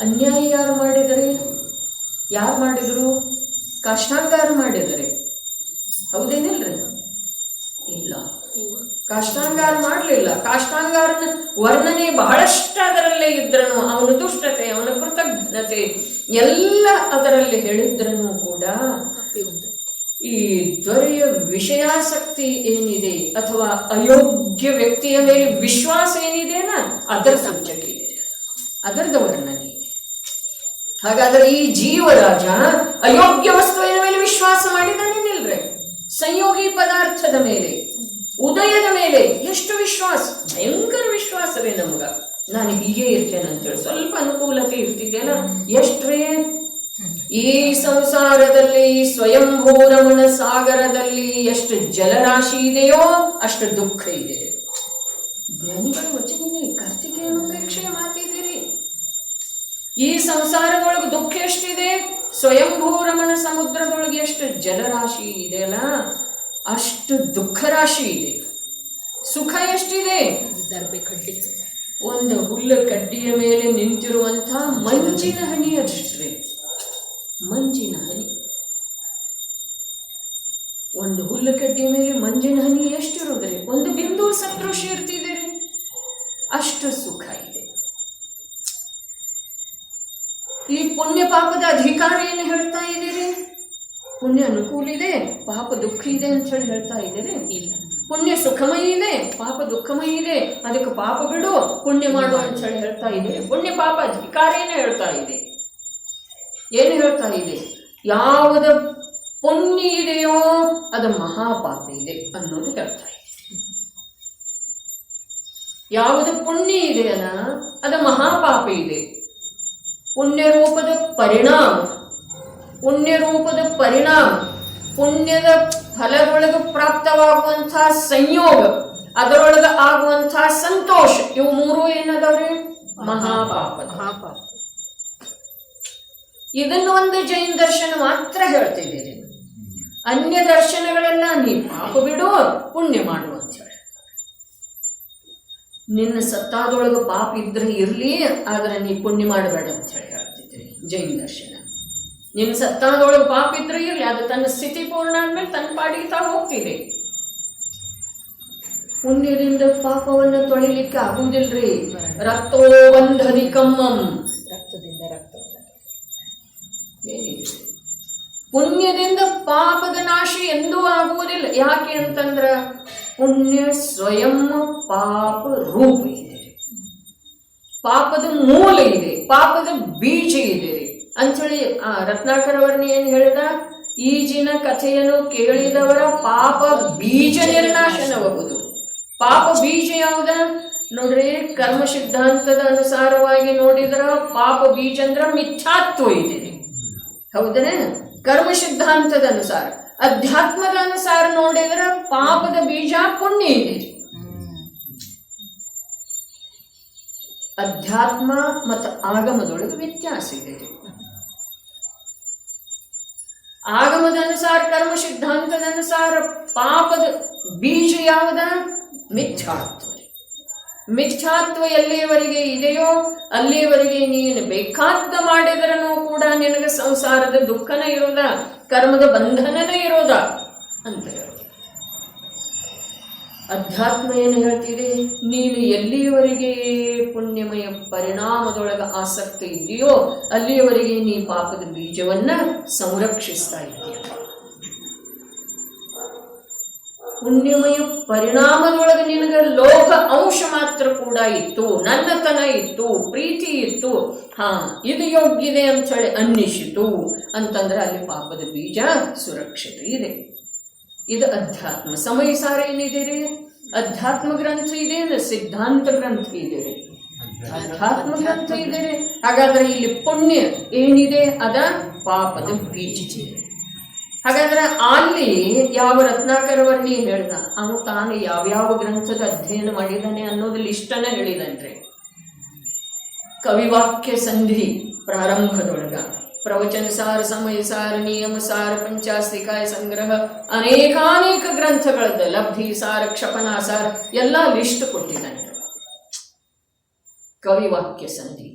ಅನ್ಯಾಯ ಯಾರು ಮಾಡಿದರೆ? ಯಾರು ಮಾಡಿದ್ರು? ಕಾಷ್ಟಾಂಗಾರ ಮಾಡಿದರೆ, ಹೌದೇನಿಲ್ರಿ? ಇಲ್ಲ, ಕಾಷ್ಟಾಂಗಾರ ಮಾಡಲಿಲ್ಲ. ಕಾಷ್ಟಾಂಗಾರನ ವರ್ಣನೆ ಬಹಳಷ್ಟು ಅದರಲ್ಲೇ ಇದ್ರನು, ಅವನ ದುಷ್ಟತೆ, ಅವನ ಕೃತಜ್ಞತೆ ಎಲ್ಲ ಅದರಲ್ಲಿ ಹೇಳಿದ್ರನು ಕೂಡ ಈ ದೊರೆಯ ವಿಷಯಾಸಕ್ತಿ ಏನಿದೆ ಅಥವಾ ಅಯೋಗ್ಯ ವ್ಯಕ್ತಿಯ ಮೇಲೆ ವಿಶ್ವಾಸ ಏನಿದೆನಾ ಅದರ ಸಬ್ಜೆಕ್ಟ್ ಇದೆ, ಅದರದ ವರ್ಣನೆ. ಹಾಗಾದ್ರೆ ಈ ಜೀವರಾಜ ಅಯೋಗ್ಯ ವಸ್ತುವಿನ ಮೇಲೆ ವಿಶ್ವಾಸ ಮಾಡಿದಾನೇನಿಲ್ರಿ? ಸಂಯೋಗಿ ಪದಾರ್ಥದ ಮೇಲೆ, ಉದಯದ ಮೇಲೆ ಎಷ್ಟು ವಿಶ್ವಾಸ, ಭಯಂಕರ ವಿಶ್ವಾಸವೇ ನಮ್ಗ. ನಾನು ಹೀಗೆ ಇರ್ತೇನೆ ಅಂತೇಳಿ ಸ್ವಲ್ಪ ಅನುಕೂಲತೆ ಇರ್ತಿದೆಯಲ್ಲ, ಎಷ್ಟ್ರೇ ಈ ಸಂಸಾರದಲ್ಲಿ ಸ್ವಯಂಭೂರಮಣ ಸಾಗರದಲ್ಲಿ ಎಷ್ಟು ಜಲರಾಶಿ ಇದೆಯೋ ಅಷ್ಟು ದುಃಖ ಇದೆ. ಜ್ಞಾನಿಗಳ ವಚನ ಇದೆ, ಕಾರ್ತಿಕೇಯನ ಪ್ರೇಕ್ಷೆಯ ಮಾತಿದ್ದೀರಿ. ಈ ಸಂಸಾರದೊಳಗೆ ದುಃಖ ಎಷ್ಟಿದೆ, ಸ್ವಯಂಭೂರಮಣ ಸಮುದ್ರದೊಳಗೆ ಎಷ್ಟು ಜಲರಾಶಿ ಇದೆಯಲ್ಲ ಅಷ್ಟು ದುಃಖ ರಾಶಿ ಇದೆ. ಸುಖ ಎಷ್ಟಿದೆ, ಒಂದು ಹುಲ್ಲು ಕಡ್ಡಿಯ ಮೇಲೆ ನಿಂತಿರುವಂಥ ಮಂಜಿನ ಹನಿ ಅಷ್ಟೇ. ಮಂಜಿನ ಹನಿ, ಒಂದು ಹುಲ್ಲು ಕಡ್ಡಿಯ ಮೇಲೆ ಮಂಜಿನ ಹನಿ ಎಷ್ಟಿರೋದ್ರಿ? ಒಂದು ಬಿಂದು ಸದೃಶ ಇರ್ತಿದ್ದೀರಿ, ಅಷ್ಟು ಸುಖ ಇದೆ. ಈ ಪುಣ್ಯ ಪಾಪದ ಅಧಿಕಾರ ಏನು ಹೇಳ್ತಾ ಇದ್ದೀರಿ? ಪುಣ್ಯ ಅನುಕೂಲ ಇದೆ, ಪಾಪ ದುಃಖ ಇದೆ ಅಂತ ಹೇಳಿ ಹೇಳ್ತಾ ಇದ್ದೀರಿ? ಇಲ್ಲ. ಪುಣ್ಯ ಸುಖಮಯ ಇದೆ, ಪಾಪ ದುಃಖಮಯ ಇದೆ, ಅದಕ್ಕೆ ಪಾಪ ಬಿಡು ಪುಣ್ಯ ಮಾಡು ಅಂತ ಹೇಳಿ ಹೇಳ್ತಾ ಇದ್ದೀರಿ? ಪುಣ್ಯ ಪಾಪ ಅಧಿಕಾರ ಏನು ಹೇಳ್ತಾ ಇದೆ? ಏನು ಹೇಳ್ತಾ ಇದೆ? ಯಾವುದು ಪುಣ್ಯ ಇದೆಯೋ ಅದು ಮಹಾಪಾಪ ಇದೆ ಅನ್ನೋದು ಹೇಳ್ತಾ ಇದೆ. ಯಾವುದು ಪುಣ್ಯ ಇದೆಯಲ್ಲ ಅದು ಮಹಾಪಾಪ ಇದೆ. ಪುಣ್ಯ ರೂಪದ ಪರಿಣಾಮ, ಪುಣ್ಯ ರೂಪದ ಪರಿಣಾಮ, ಪುಣ್ಯದ ಫಲದೊಳಗೆ ಪ್ರಾಪ್ತವಾಗುವಂತಹ ಸಂಯೋಗ, ಅದರೊಳಗೆ ಆಗುವಂತಹ ಸಂತೋಷ, ಇವು ಮೂರು ಏನದವ್ರಿ? ಮಹಾಪಾಪ. ಇದನ್ನು ಒಂದು ಜೈನ ದರ್ಶನ ಮಾತ್ರ ಹೇಳ್ತಿದ್ದೀರಿ. ಅನ್ಯ ದರ್ಶನಗಳೆಲ್ಲ ನೀ ಪಾಪ ಬಿಡು ಪುಣ್ಯ ಮಾಡು ಅಂತ ಹೇಳಿ. ನಿನ್ನ ಸತ್ತಾದೊಳಗೆ ಪಾಪ ಇದ್ರೆ ಇರ್ಲಿ, ಆದ್ರೆ ನೀ ಪುಣ್ಯ ಮಾಡಬೇಡ ಅಂತ ಹೇಳಿ ಹೇಳ್ತಿದ್ರಿ ಜೈನ ದರ್ಶನ. ನಿನ್ನ ಸತ್ತಾದೊಳಗೆ ಪಾಪ ಇದ್ರೆ ಇರ್ಲಿ, ಅದು ತನ್ನ ಸ್ಥಿತಿ ಪೂರ್ಣ ಆದ್ಮೇಲೆ ತನ್ನ ಪಾಡಿಗೆ ತಾ ಹೋಗ್ತಿದೆ. ಪುಣ್ಯದಿಂದ ಪಾಪವನ್ನು ತೊಳಿಲಿಕ್ಕೆ ಆಗುವುದಿಲ್ರಿ. ರಕ್ತೋ ಬಂಧನಿಕಮ್ಮಂ, ರಕ್ತದಿಂದ ರಕ್ತವನ್ನ ಏನಿದೆ. ಪುಣ್ಯದಿಂದ ಪಾಪದ ನಾಶ ಎಂದೂ ಆಗುವುದಿಲ್ಲ. ಯಾಕೆ ಅಂತಂದ್ರ ಪುಣ್ಯ ಸ್ವಯಂ ಪಾಪ ರೂಪ ಇದೆ, ಪಾಪದ ಮೂಲ ಇದೆ, ಪಾಪದ ಬೀಜ ಇದೆ ಅಂಥೇಳಿ ರತ್ನಾಕರ ವರ್ಣಿ ಏನ್ ಹೇಳಿದ? ಈಜಿನ ಕಥೆಯನ್ನು ಕೇಳಿದವರ ಪಾಪ ಬೀಜ ನಿರ್ನಾಶನವಾಗುವುದು. ಪಾಪ ಬೀಜ ಯಾವ್ದ ನೋಡ್ರಿ? ಕರ್ಮ ಸಿದ್ಧಾಂತದ ಅನುಸಾರವಾಗಿ ನೋಡಿದ್ರ ಪಾಪ ಬೀಜ ಅಂದ್ರ ಮಿಥ್ಯಾತ್ವ ಇದೆ, ಹೌದನೇ? ಕರ್ಮ ಸಿದ್ಧಾಂತದ ಅನುಸಾರ. ಅಧ್ಯಾತ್ಮದ ಅನುಸಾರ ನೋಡಿದ್ರ ಪಾಪದ ಬೀಜ ಪುಣ್ಯ ಇದೆ. ಅಧ್ಯಾತ್ಮ ಮತ್ತು ಆಗಮದೊಳಗೆ ವ್ಯತ್ಯಾಸ ಇದೆ. ಆಗಮದ ಅನುಸಾರ, ಕರ್ಮ ಸಿದ್ಧಾಂತದ ಅನುಸಾರ ಪಾಪದ ಬೀಜ ಯಾವದ? ಮಿಥ್ಯಾತ್ವ. ಮಿಥ್ಯಾತ್ವ ಎಲ್ಲಿಯವರೆಗೆ ಇದೆಯೋ ಅಲ್ಲಿಯವರೆಗೆ ನೀನು ಬೇಕಾದ ಮಾಡಿದ್ರೂ ಕೂಡ ನಿನಗೆ ಸಂಸಾರದ ದುಃಖನ ಇರೋದ, ಕರ್ಮದ ಬಂಧನನೇ ಇರೋದ ಅಂತ ಹೇಳೋದು. ಅಧ್ಯಾತ್ಮ ಏನು ಹೇಳ್ತಿದೆ? ನೀನು ಎಲ್ಲಿಯವರೆಗೆ ಪುಣ್ಯಮಯ ಪರಿಣಾಮದೊಳಗೆ ಆಸಕ್ತಿ ಇದೆಯೋ ಅಲ್ಲಿಯವರೆಗೆ ನೀ ಪಾಪದ ಬೀಜವನ್ನ ಸಂರಕ್ಷಿಸ್ತಾ ಇದ್ದೀಯ. ಪುಣ್ಯಮಯ ಪರಿಣಾಮದೊಳಗೆ ನಿನಗೆ ಲೋಭ ಅಂಶ ಮಾತ್ರ ಕೂಡ ಇತ್ತು, ನನ್ನತನ ಇತ್ತು, ಪ್ರೀತಿ ಇತ್ತು, ಇದು ಯೋಗ್ಯದೆ ಅಂತ ಹೇಳಿ ಅನ್ನಿಸಿತು ಅಂತಂದ್ರೆ ಅಲ್ಲಿ ಪಾಪದ ಬೀಜ ಸುರಕ್ಷತೆ ಇದೆ. ಇದು ಅಧ್ಯಾತ್ಮ. ಸಮಯ ಸಾರ ಏನಿದೆ? ಅಧ್ಯಾತ್ಮ ಗ್ರಂಥ ಇದೆ, ಸಿದ್ಧಾಂತ ಗ್ರಂಥ ಇದೆ, ಅಧ್ಯಾತ್ಮ ಗ್ರಂಥ ಇದೆ. ಹಾಗಾದ್ರೆ ಇಲ್ಲಿ ಪುಣ್ಯ ಏನಿದೆ ಅದ ಪಾಪದ ಬೀಜ. ಹಾಗಾದ್ರೆ ಅಲ್ಲಿ ಯಾವ ರತ್ನಾಕರ ವರ್ಣಿ ಹೇಳ್ದ, ಅವನು ತಾನು ಯಾವ್ಯಾವ ಗ್ರಂಥದ ಅಧ್ಯಯನ ಮಾಡಿದ್ದಾನೆ ಅನ್ನೋದು ಲಿಸ್ಟನ್ನ ಹೇಳಿದನ್ರಿ. ಕವಿವಾಕ್ಯ ಸಂಧಿ ಪ್ರಾರಂಭದೊಳಗ ಪ್ರವಚನ ಸಾರ, ಸಮಯ ಸಾರ, ನಿಯಮ ಸಾರ, ಪಂಚಾಸ್ತಿಕಾಯ ಸಂಗ್ರಹ, ಅನೇಕಾನೇಕ ಗ್ರಂಥಗಳದ್ದು ಲಬ್ಧಿ ಸಾರ, ಕ್ಷಪನಾ ಸಾರ ಎಲ್ಲ ಲಿಸ್ಟ್ ಕೊಟ್ಟಿದ್ದಾನೆ. ಕವಿವಾಕ್ಯ ಸಂಧಿ.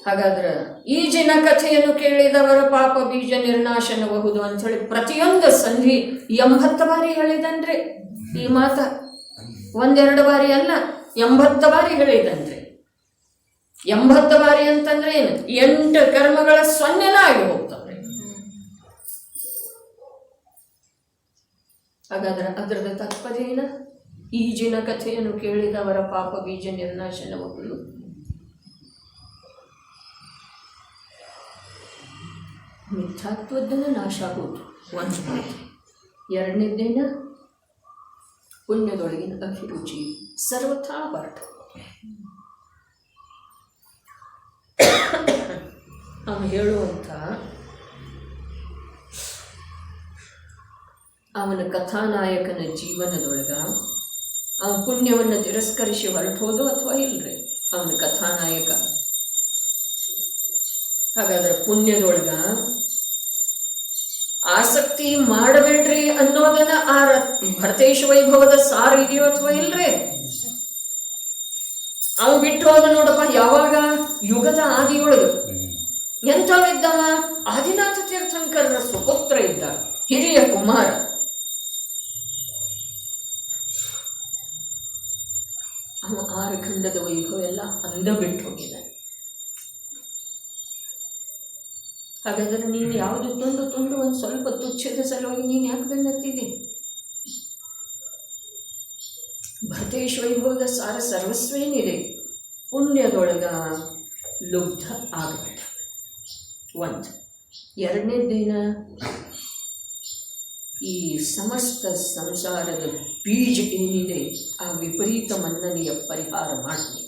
ಹಾಗಾದ್ರೆ ಈಜಿನ ಕಥೆಯನ್ನು ಕೇಳಿದವರ ಪಾಪ ಬೀಜ ನಿರ್ನಾಶನಬಹುದು ಅಂತ ಹೇಳಿ ಪ್ರತಿಯೊಂದು ಸಂಧಿ 80 ಬಾರಿ ಹೇಳಿದನ್ರಿ. ಈ ಮಾತ 1-2 ಬಾರಿ ಅಲ್ಲ, 80 ಬಾರಿ ಹೇಳಿದನ್ರಿ. 80 ಬಾರಿ ಅಂತಂದ್ರೆ ಏನು? 8 ಕರ್ಮಗಳ ಸೊನ್ನೆನ ಆಗಿ ಹೋಗ್ತವ್ರಿ. ಹಾಗಾದ್ರೆ ಅದರದ ತಾತ್ಪರ್ಯ ಏನ? ಈಜಿನ ಕಥೆಯನ್ನು ಕೇಳಿದವರ ಪಾಪ ಬೀಜ ನಿರ್ನಾಶನವಾಗಲು. ಮಿಥ್ಯಾತ್ವದ್ದನ್ನು ನಾಶ ಆಗೋದು ಒಂದು ಮಾತು. ಎರಡನೇದೇನ? ಪುಣ್ಯದೊಳಗಿನ ಅಭಿರುಚಿ ಸರ್ವಥಾ ಹೊರಟು. ಅವನು ಹೇಳುವಂಥ ಅವನ ಕಥಾನಾಯಕನ ಜೀವನದೊಳಗ ಅವನ ಪುಣ್ಯವನ್ನು ತಿರಸ್ಕರಿಸಿ ಹೊರಟೋದು ಅಥವಾ ಇಲ್ರಿ ಅವನ ಕಥಾನಾಯಕ. ಹಾಗಾದ್ರೆ ಪುಣ್ಯದೊಳಗ ಆಸಕ್ತಿ ಮಾಡಬೇಡ್ರಿ ಅನ್ನೋದನ್ನ ಆ ಭರತೇಶ ವೈಭವದ ಸಾರ ಇದೆಯೋ ಅಥವಾ ಇಲ್ರಿ? ಅವ ಬಿಟ್ಟು ಹೋದ ನೋಡಪ್ಪ. ಯಾವಾಗ? ಯುಗದ ಆದಿಯೊಳಗ ಎಂಥವಿದ್ದವ? ಆದಿನಾಥ ತೀರ್ಥಂಕರರ ಸುಪುತ್ರ ಇದ್ದ, ಹಿರಿಯ ಕುಮಾರ. ಅವ 6 ಖಂಡದ ವೈಭವ ಎಲ್ಲ ಅಂದ ಬಿಟ್ಟು ಹೋಗಿದ್ದಾನೆ. ಹಾಗಾದ್ರೆ ನೀನು ಯಾವುದು ತುಂಡು ಒಂದು ಸ್ವಲ್ಪ ತುಚ್ಛದ ಸಲುವಾಗಿ ನೀನು ಯಾಕೆ ಬೆನ್ನತ್ತಿದೆ? ಭರತೇಶ ವೈಭವದ ಸಾರ ಸರ್ವಸ್ವೇನಿದೆ. ಪುಣ್ಯದೊಳಗ ಲುಬ್ಧ ಆಗಬೇಡ. ಒಂದು. ಎರಡನೇದೇನ? ಈ ಸಮಸ್ತ ಸಂಸಾರದ ಬೀಜ ಏನಿದೆ ಆ ವಿಪರೀತ ಮನ್ನನೆಯ ಪರಿಹಾರ ಮಾಡಿ.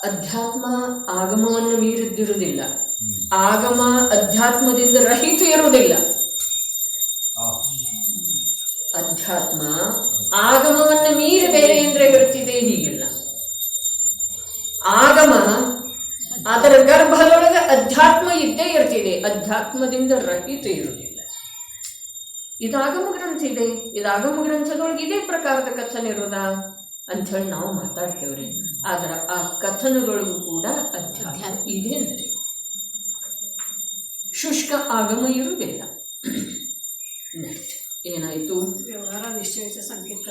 ಅಧ್ಯಾತ್ಮ ಆಗಮವನ್ನು ಮೀರಿದ್ದಿರುವುದಿಲ್ಲ, ಆಗಮ ಅಧ್ಯಾತ್ಮದಿಂದ ರಹಿತ ಇರುವುದಿಲ್ಲ. ಅಧ್ಯಾತ್ಮ ಆಗಮವನ್ನು ಮೀರಿ ಬೇರೆ ಅಂದ್ರೆ ಹೇಳ್ತಿದೆ, ಹೀಗಿಲ್ಲ. ಆಗಮ ಅದರ ಗರ್ಭದೊಳಗೆ ಅಧ್ಯಾತ್ಮ ಇದ್ದೇ ಇರ್ತಿದೆ, ಅಧ್ಯಾತ್ಮದಿಂದ ರಹಿತ ಇರುವುದಿಲ್ಲ. ಇದು ಆಗಮ ಗ್ರಂಥ ಇದೆ, ಇದು ಆಗಮ ಗ್ರಂಥದೊಳಗೆ ಇದೇ ಪ್ರಕಾರದ ಕಥನ ಇರೋದಾ ಅಂಥೇಳಿ ನಾವು ಮಾತಾಡ್ತೇವ್ರಿ. ಆದ್ರೆ ಆ ಕಥನದೊಳಗೂ ಕೂಡ ಅಧ್ಯಾತ್ಮ ಇದೆ ಅಂದ್ರೆ ಶುಷ್ಕ ಆಗಮ ಇರುವುದಿಲ್ಲ. ನೆಕ್ಸ್ಟ್ ಏನಾಯ್ತು? ವ್ಯವಹಾರ ನಿಶ್ಚಯಿತ ಸಂಕೇತ.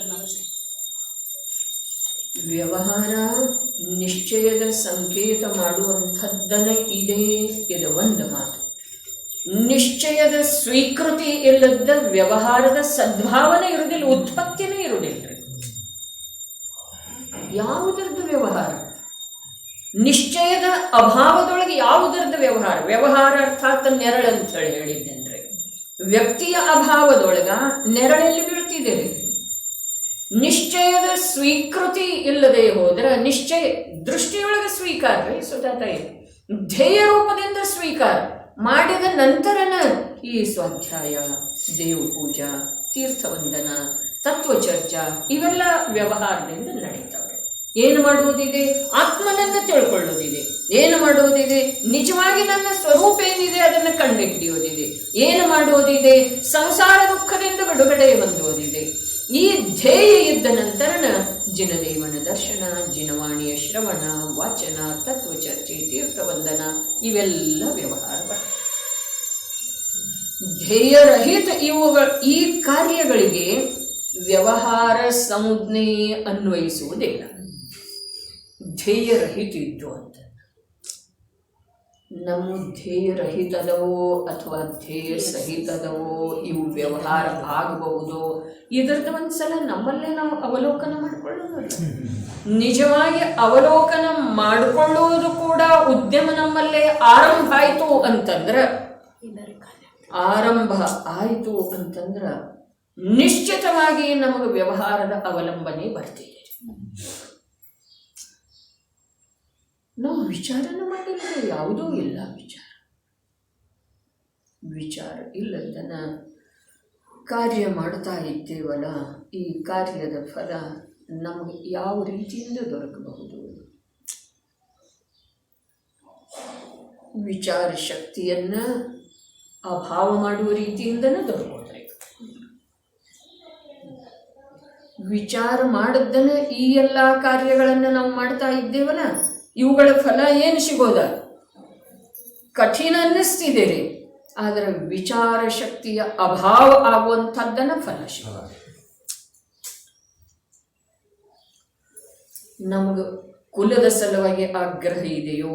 ವ್ಯವಹಾರ ನಿಶ್ಚಯದ ಸಂಕೇತ ಮಾಡುವಂಥದ್ದನ ಇದೆ. ಇದು ಒಂದು ಮಾತು. ನಿಶ್ಚಯದ ಸ್ವೀಕೃತಿ ಇಲ್ಲದ ವ್ಯವಹಾರದ ಸದ್ಭಾವನೆ ಇರುವುದಿಲ್ಲ, ಉತ್ಪತ್ತಿನೇ ಇರುವುದಿಲ್ಲ. ಯಾವುದರದ್ದು ವ್ಯವಹಾರ? ನಿಶ್ಚಯದ ಅಭಾವದೊಳಗೆ ಯಾವುದರದ್ದು ವ್ಯವಹಾರ? ವ್ಯವಹಾರ ಅರ್ಥಾತ್ ನೆರಳು ಅಂತ ಹೇಳಿ ಹೇಳಿದ್ದೇನ್ರಿ. ವ್ಯಕ್ತಿಯ ಅಭಾವದೊಳಗ ನೆರಳಲ್ಲಿ ಬೀಳ್ತಿದೆ. ನಿಶ್ಚಯದ ಸ್ವೀಕೃತಿ ಇಲ್ಲದೆ ಹೋದ್ರೆ ನಿಶ್ಚಯ ದೃಷ್ಟಿಯೊಳಗೆ ಸ್ವೀಕಾರ ರೀ ಸುಧಾತಾಯಿ, ಧ್ಯೇಯ ರೂಪದಿಂದ ಸ್ವೀಕಾರ ಮಾಡಿದ ನಂತರನ ಈ ಸ್ವಾಧ್ಯಾಯ, ದೇವ ಪೂಜಾ, ತೀರ್ಥವಂದನ, ತತ್ವಚರ್ಚಾ ಇವೆಲ್ಲ ವ್ಯವಹಾರದಿಂದ ನಡೀತಾವ್ರೆ. ಏನು ಮಾಡುವುದಿದೆ? ಆತ್ಮನನ್ನು ತಿಳ್ಕೊಳ್ಳೋದಿದೆ. ಏನು ಮಾಡುವುದಿದೆ? ನಿಜವಾಗಿ ನನ್ನ ಸ್ವರೂಪ ಏನಿದೆ ಅದನ್ನು ಕಂಡುಹಿಡಿಯೋದಿದೆ. ಏನು ಮಾಡುವುದಿದೆ? ಸಂಸಾರ ದುಃಖದಿಂದ ಬಿಡುಗಡೆ ಹೊಂದುವುದಿದೆ. ಈ ಧ್ಯೇಯ ಇದ್ದ ನಂತರನ ಜಿನದೇವನ ದರ್ಶನ, ಜಿನವಾಣಿಯ ಶ್ರವಣ, ವಾಚನ, ತತ್ವಚರ್ಚೆ, ತೀರ್ಥವಂದನ ಇವೆಲ್ಲ ವ್ಯವಹಾರ. ಧ್ಯೇಯರಹಿತ ಈ ಕಾರ್ಯಗಳಿಗೆ ವ್ಯವಹಾರ ಸಂಜ್ಞೆ ಅನ್ವಯಿಸುವುದಿಲ್ಲ. ಧ್ಯೇಯರಹಿತ ಇದ್ದು ಅಂತ ನಮ್ಮ ಧ್ಯೇಯರಹಿತದವೋ ಅಥವಾ ಧ್ಯೇಯ ಸಹಿತದವೋ ಇವು ವ್ಯವಹಾರ ಆಗಬಹುದು. ಇದರದ್ದು ಒಂದ್ಸಲ ನಮ್ಮಲ್ಲೇ ನಾವು ಅವಲೋಕನ ಮಾಡಿಕೊಳ್ಳೋದಿಲ್ಲ. ನಿಜವಾಗಿ ಅವಲೋಕನ ಮಾಡಿಕೊಳ್ಳುವುದು ಕೂಡ ಉದ್ಯಮ ನಮ್ಮಲ್ಲೇ ಆರಂಭ ಆಯಿತು ಅಂತಂದ್ರೆ, ಆರಂಭ ಆಯಿತು ಅಂತಂದ್ರೆ ನಿಶ್ಚಿತವಾಗಿ ನಮಗೆ ವ್ಯವಹಾರದ ಅವಲಂಬನೆ ಬರ್ತಿದೆ. ನಾವು ವಿಚಾರನ ಮಾಡಿಲ್ಲ, ಯಾವುದೂ ಇಲ್ಲ ವಿಚಾರ ಇಲ್ಲದನ್ನ ಕಾರ್ಯ ಮಾಡ್ತಾ ಇದ್ದೇವಲ್ಲ, ಈ ಕಾರ್ಯದ ಫಲ ನಮಗೆ ಯಾವ ರೀತಿಯಿಂದ ದೊರಕಬಹುದು? ವಿಚಾರ ಶಕ್ತಿಯನ್ನು ಅಭಾವ ಮಾಡುವ ರೀತಿಯಿಂದನೇ ದೊರಕೋದ್ರೆ, ವಿಚಾರ ಮಾಡದ್ದನ್ನ ಈ ಎಲ್ಲ ಕಾರ್ಯಗಳನ್ನು ನಾವು ಮಾಡ್ತಾ ಇದ್ದೇವಲ್ಲ, ಇವುಗಳ ಫಲ ಏನು ಸಿಗೋದ? ಕಠಿಣ ಅನ್ನಿಸ್ತಿದೆ ರೀ, ಆದರೆ ವಿಚಾರ ಶಕ್ತಿಯ ಅಭಾವ ಆಗುವಂಥದ್ದನ್ನ ಫಲ ಸಿಗೋದ. ನಮಗೆ ಕುಲದ ಸಲುವಾಗಿ ಆಗ್ರಹ ಇದೆಯೋ,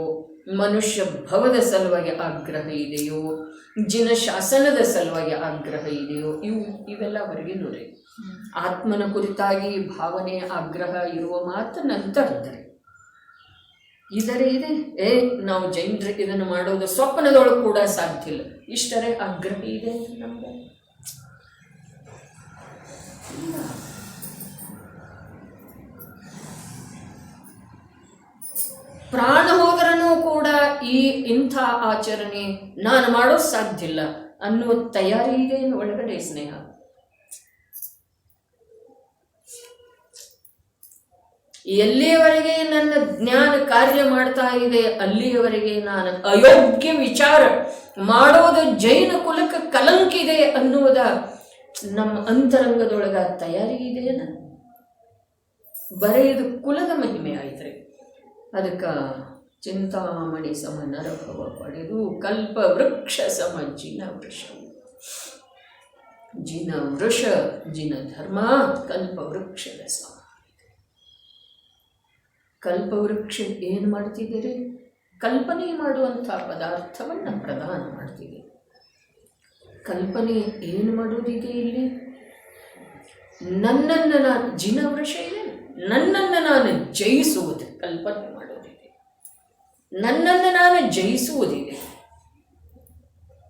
ಮನುಷ್ಯ ಭವದ ಸಲುವಾಗಿ ಆಗ್ರಹ ಇದೆಯೋ, ಜಿನ ಶಾಸನದ ಸಲುವಾಗಿ ಆಗ್ರಹ ಇದೆಯೋ, ಇವೆಲ್ಲ ಹೊರಗಿನೂರೇ. ಆತ್ಮನ ಕುರಿತಾಗಿ ಭಾವನೆ ಆಗ್ರಹ ಇರುವ ಮಾತು ನಂತರದ್ದರೆ ಇದರೇ ಇದೆ. ನಾವು ಜೈನರಿಗೆ ಇದನ್ನು ಮಾಡೋದು ಸ್ವಪ್ನದೊಳಗೆ ಕೂಡ ಸಾಧ್ಯ ಇಲ್ಲ, ಇಷ್ಟರೇ ಆಗ್ರಹ ಇದೆ ನಮ್ಗೆ. ಪ್ರಾಣ ಹೋದ್ರೂ ಕೂಡ ಇಂಥ ಆಚರಣೆ ನಾನು ಮಾಡೋದು ಸಾಧ್ಯ ಇಲ್ಲ ಅನ್ನುವ ತಯಾರಿ ಇದೆ ಒಳಗಡೆ ಸ್ನೇಹ. ಎಲ್ಲಿಯವರೆಗೆ ನನ್ನ ಜ್ಞಾನ ಕಾರ್ಯ ಮಾಡ್ತಾ ಇದೆ ಅಲ್ಲಿಯವರೆಗೆ ನಾನು ಅಯೋಗ್ಯ ವಿಚಾರ ಮಾಡೋದು ಜೈನ ಕುಲಕ್ಕೆ ಕಲಂಕಿದೆ ಅನ್ನುವುದ ನಮ್ಮ ಅಂತರಂಗದೊಳಗ ತಯಾರಿ ಇದೆ. ನಾನು ಬರೆಯದು ಕುಲದ ಮಹಿಮೆ ಆಯ್ತ್ರಿ. ಅದಕ್ಕೆ ಚಿಂತಾಮಣಿ ಸಮ ನರಭವ ಪಡೆದು ಕಲ್ಪ ವೃಕ್ಷ ಸಮ ಜಿನ ವೃಷ. ಜಿನ ವೃಷ ಜಿನ ಧರ್ಮ ಕಲ್ಪ ವೃಕ್ಷದ ಸಮ. ಕಲ್ಪವೃಕ್ಷ ಏನು ಮಾಡ್ತಿದ್ದೀರಿ? ಕಲ್ಪನೆ ಮಾಡುವಂಥ ಪದಾರ್ಥವನ್ನು ಪ್ರದಾನ ಮಾಡ್ತಿದೆ. ಕಲ್ಪನೆ ಏನು ಮಾಡೋದಿದೆ ಇಲ್ಲಿ? ನನ್ನನ್ನು ನಾನು ಜಿನ ವೃಷ ಇದೆ, ನನ್ನನ್ನು ನಾನು ಜಯಿಸುವುದು ಕಲ್ಪನೆ ಮಾಡೋದಿದೆ, ನನ್ನನ್ನು ನಾನು ಜಯಿಸುವುದಿದೆ.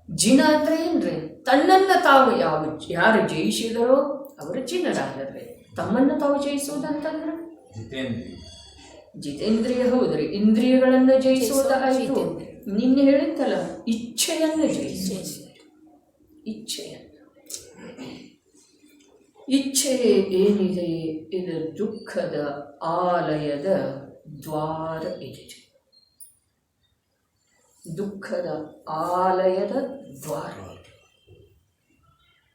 ಜಿನ ಅಂದರೆ ಏನ್ರಿ? ತನ್ನನ್ನು ತಾವು ಯಾರು ಜಯಿಸಿದರೋ ಅವರು ಜಿನರಾದರೆ. ತಮ್ಮನ್ನು ತಾವು ಜಯಿಸುವುದಂತಂದ್ರೆ ಜಿತೇಂದ್ರಿಯ. ಹೌದ್ರಿ, ಇಂದ್ರಿಯಗಳನ್ನು ಜಯಿಸುವುದಾಯಿತು. ನಿನ್ನೆ ಹೇಳಿದ್ದಲ್ಲ, ಇಚ್ಛೆಯನ್ನು ಜಯಿಸುವುದು. ಇಚ್ಛೆ ಏನಿದೆ ಇದು ದುಃಖದ ಆಲಯದ ದ್ವಾರ ಇದೆ. ದುಃಖದ ಆಲಯದ ದ್ವಾರ.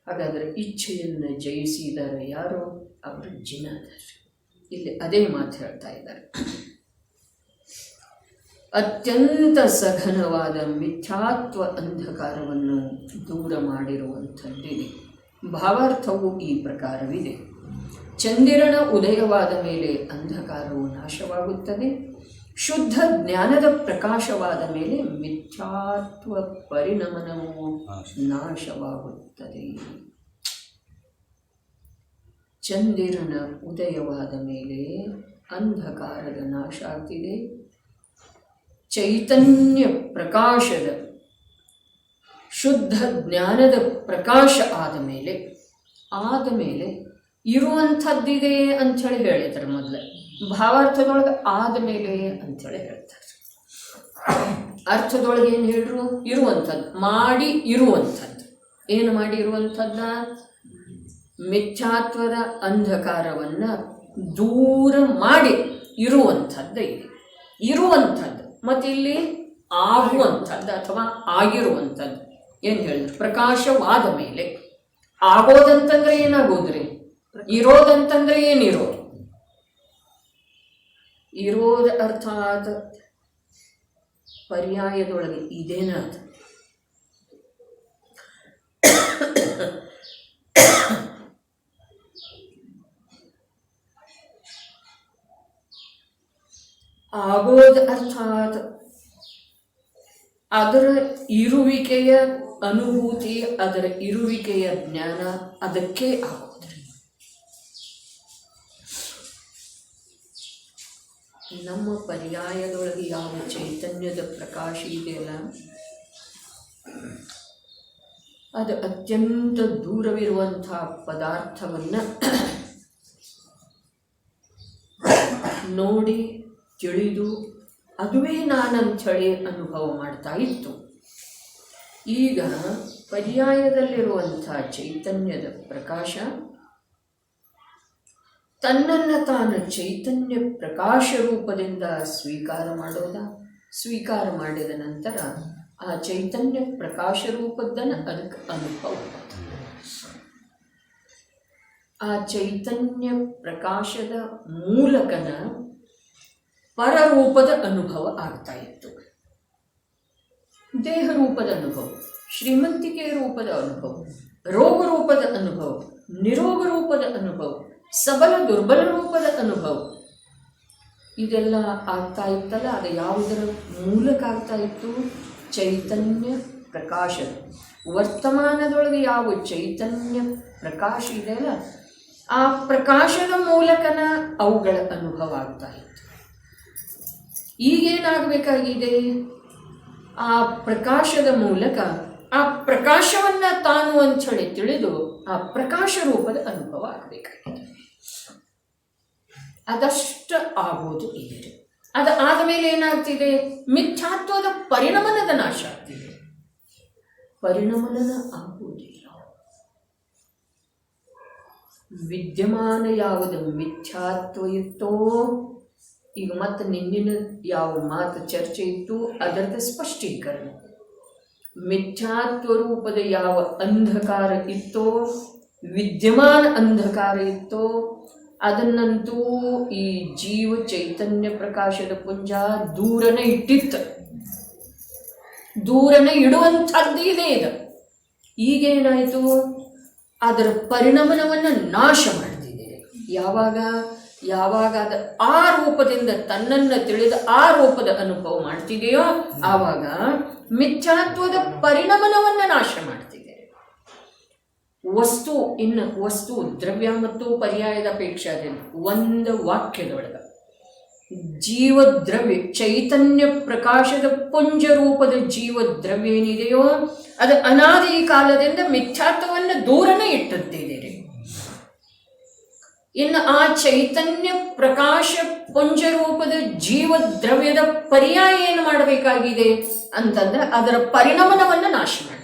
ಹಾಗಾದರೆ ಇಚ್ಛೆಯನ್ನು ಜಯಿಸಿದರೆ ಯಾರು? ಅವರು ಜಿನಾದರು. ಇಲ್ಲಿ ಅದೇ ಮಾತು ಹೇಳ್ತಾ ಇದ್ದಾರೆ. ಅತ್ಯಂತ ಸಘನವಾದ ಮಿಥ್ಯಾತ್ವ ಅಂಧಕಾರವನ್ನು ದೂರ ಮಾಡಿರುವಂಥದ್ದಿದೆ. ಭಾವಾರ್ಥವು ಈ ಪ್ರಕಾರವಿದೆ. ಚಂದಿರನ ಉದಯವಾದ ಮೇಲೆ ಅಂಧಕಾರವು ನಾಶವಾಗುತ್ತದೆ. ಶುದ್ಧ ಜ್ಞಾನದ ಪ್ರಕಾಶವಾದ ಮೇಲೆ ಮಿಥ್ಯಾತ್ವ ಪರಿಣಮನವು ನಾಶವಾಗುತ್ತದೆ. ಚಂದಿರನ ಉದಯವಾದ ಮೇಲೆ ಅಂಧಕಾರದ ನಾಶ ಆಗ್ತಿದೆ. ಚೈತನ್ಯ ಪ್ರಕಾಶದ ಶುದ್ಧ ಜ್ಞಾನದ ಪ್ರಕಾಶ ಆದ ಮೇಲೆ ಇರುವಂಥದ್ದಿದೆ ಅಂಥೇಳಿ ಹೇಳಿದ್ದಾರೆ. ಮೊದಲೇ ಭಾವಾರ್ಥದೊಳಗೆ ಆದಮೇಲೆ ಅಂಥೇಳಿ ಹೇಳ್ತಾರೆ. ಅರ್ಥದೊಳಗೆ ಏನು ಹೇಳ್ರು? ಇರುವಂಥದ್ದು, ಮಾಡಿ ಇರುವಂಥದ್ದು. ಏನು ಮಾಡಿ ಇರುವಂಥದ್ದ? ಮಿಥ್ಯಾತ್ವದ ಅಂಧಕಾರವನ್ನು ದೂರ ಮಾಡಿ ಇರುವಂಥದ್ದು ಇದೆ. ಇರುವಂಥದ್ದು ಮತ್ತು ಇಲ್ಲಿ ಆಗುವಂಥದ್ದು ಅಥವಾ ಆಗಿರುವಂಥದ್ದು. ಏನು ಹೇಳಿದ್ರು? ಪ್ರಕಾಶವಾದ ಮೇಲೆ. ಆಗೋದಂತಂದ್ರೆ ಏನಾಗೋದ್ರಿ? ಇರೋದಂತಂದ್ರೆ ಏನಿರೋದು? ಇರೋದ ಅರ್ಥಾತ್ ಪರ್ಯಾಯದೊಳಗೆ ಇದೇನ ಅದು. ಆಗೋದ ಅರ್ಥಾತ್ ಅದರ ಇರುವಿಕೆಯ ಅನುಭೂತಿ, ಅದರ ಇರುವಿಕೆಯ ಜ್ಞಾನ ಅದಕ್ಕೆ ಆಗೋದ್ರಿ. ನಮ್ಮ ಪರ್ಯಾಯದೊಳಗೆ ಯಾವ ಚೈತನ್ಯದ ಪ್ರಕಾಶ ಇದೆಯಲ್ಲ, ಅದು ಅತ್ಯಂತ ದೂರವಿರುವಂಥ ಪದಾರ್ಥವನ್ನು ನೋಡಿ ತಿಳಿದು ಅದುವೇ ನಾನಂಥೇಳಿ ಅನುಭವ ಮಾಡ್ತಾ ಇತ್ತು. ಈಗ ಪರ್ಯಾಯದಲ್ಲಿರುವಂಥ ಚೈತನ್ಯದ ಪ್ರಕಾಶ ತನ್ನನ್ನು ತಾನು ಚೈತನ್ಯ ಪ್ರಕಾಶ ರೂಪದಿಂದ ಸ್ವೀಕಾರ ಮಾಡಿದ ನಂತರ ಆ ಚೈತನ್ಯ ಪ್ರಕಾಶ ರೂಪದ್ದನ್ನು ಅದಕ್ಕೆ ಅನುಭವ. ಆ ಚೈತನ್ಯ ಪ್ರಕಾಶದ ಮೂಲಕನ ಪರರೂಪದ ಅನುಭವ ಆಗ್ತಾ ಇತ್ತು. ದೇಹ ರೂಪದ ಅನುಭವ, ಶ್ರೀಮಂತಿಕೆ ರೂಪದ ಅನುಭವ, ರೋಗ ರೂಪದ ಅನುಭವ, ನಿರೋಗ ರೂಪದ ಅನುಭವ, ಸಬಲ ದುರ್ಬಲ ರೂಪದ ಅನುಭವ, ಇದೆಲ್ಲ ಆಗ್ತಾ ಇತ್ತಲ್ಲ. ಅದು ಯಾವುದರ ಮೂಲಕ ಆಗ್ತಾ ಇತ್ತು? ಚೈತನ್ಯ ಪ್ರಕಾಶ. ವರ್ತಮಾನದೊಳಗೆ ಯಾವ ಚೈತನ್ಯ ಪ್ರಕಾಶ ಇದೆಯಲ್ಲ, ಆ ಪ್ರಕಾಶದ ಮೂಲಕನ ಅವುಗಳ ಅನುಭವ ಆಗ್ತಾ ಇತ್ತು. ಈಗೇನಾಗಬೇಕಾಗಿದೆ? ಆ ಪ್ರಕಾಶದ ಮೂಲಕ ಆ ಪ್ರಕಾಶವನ್ನು ತಾನು ಅಂಥೇಳಿ ತಿಳಿದು ಆ ಪ್ರಕಾಶ ರೂಪದ ಅನುಭವ ಆಗಬೇಕಾಗಿದೆ. ಅದಷ್ಟು ಆಗೋದು ಇದೆ. ಅದು ಆದಮೇಲೆ ಏನಾಗ್ತಿದೆ? ಮಿಥ್ಯಾತ್ವದ ಪರಿಣಮನದ ನಾಶ ಆಗ್ತಿದೆ. ಪರಿಣಮನ ಆಗುವುದಿಲ್ಲ. ವಿದ್ಯಮಾನ ಯಾವುದು ಮಿಥ್ಯಾತ್ವ ಇತ್ತೋ, ಈಗ ಮತ್ತೆ ನಿನ್ನಿನ ಯಾವ ಮಾತು ಚರ್ಚೆ ಇತ್ತು ಅದರದ ಸ್ಪಷ್ಟೀಕರಣ. ಮಿಥ್ಯಾತ್ವ ರೂಪದ ಯಾವ ಅಂಧಕಾರ ಇತ್ತೋ, ವಿದ್ಯಮಾನ ಅಂಧಕಾರ ಇತ್ತೋ, ಅದನ್ನಂತೂ ಈ ಜೀವ ಚೈತನ್ಯ ಪ್ರಕಾಶದ ಪುಂಜ ದೂರನೇ ಇಟ್ಟಿತ್ತು. ದೂರನೇ ಇಡುವಂಥದ್ದು ಇದೆ ಇದು. ಈಗೇನಾಯಿತು? ಅದರ ಪರಿಣಮನವನ್ನು ನಾಶ ಮಾಡ್ತಿದ್ದೀರಿ. ಯಾವಾಗ ಅದು ಆ ರೂಪದಿಂದ ತನ್ನನ್ನು ತಿಳಿದ ಆ ರೂಪದ ಅನುಭವ ಮಾಡ್ತಿದೆಯೋ ಆವಾಗ ಮಿಥ್ಯಾತ್ವದ ಪರಿಣಮನವನ್ನು ನಾಶ ಮಾಡ್ತಿದೆ. ವಸ್ತು ದ್ರವ್ಯ ಮತ್ತು ಪರ್ಯಾಯದ ಅಪೇಕ್ಷಾದಿಂದ ಒಂದು ವಾಕ್ಯದೊಳಗೆ ಜೀವದ್ರವ್ಯ ಚೈತನ್ಯ ಪ್ರಕಾಶದ ಪುಂಜ ರೂಪದ ಜೀವದ್ರವ್ಯ ಏನಿದೆಯೋ ಅದು ಅನಾದಿ ಕಾಲದಿಂದ ಮಿಥ್ಯಾತ್ವವನ್ನು ದೂರನೇ ಇಟ್ಟುತ್ತಿದ್ದೀರಿ. ಇನ್ನು ಆ ಚೈತನ್ಯ ಪ್ರಕಾಶ ಪುಂಜ ರೂಪದ ಜೀವದ್ರವ್ಯದ ಪರ್ಯಾಯ ಏನು ಮಾಡಬೇಕಾಗಿದೆ ಅಂತಂದ್ರೆ ಅದರ ಪರಿಣಮನವನ್ನು ನಾಶ ಮಾಡಬೇಕಾಗಿದೆ.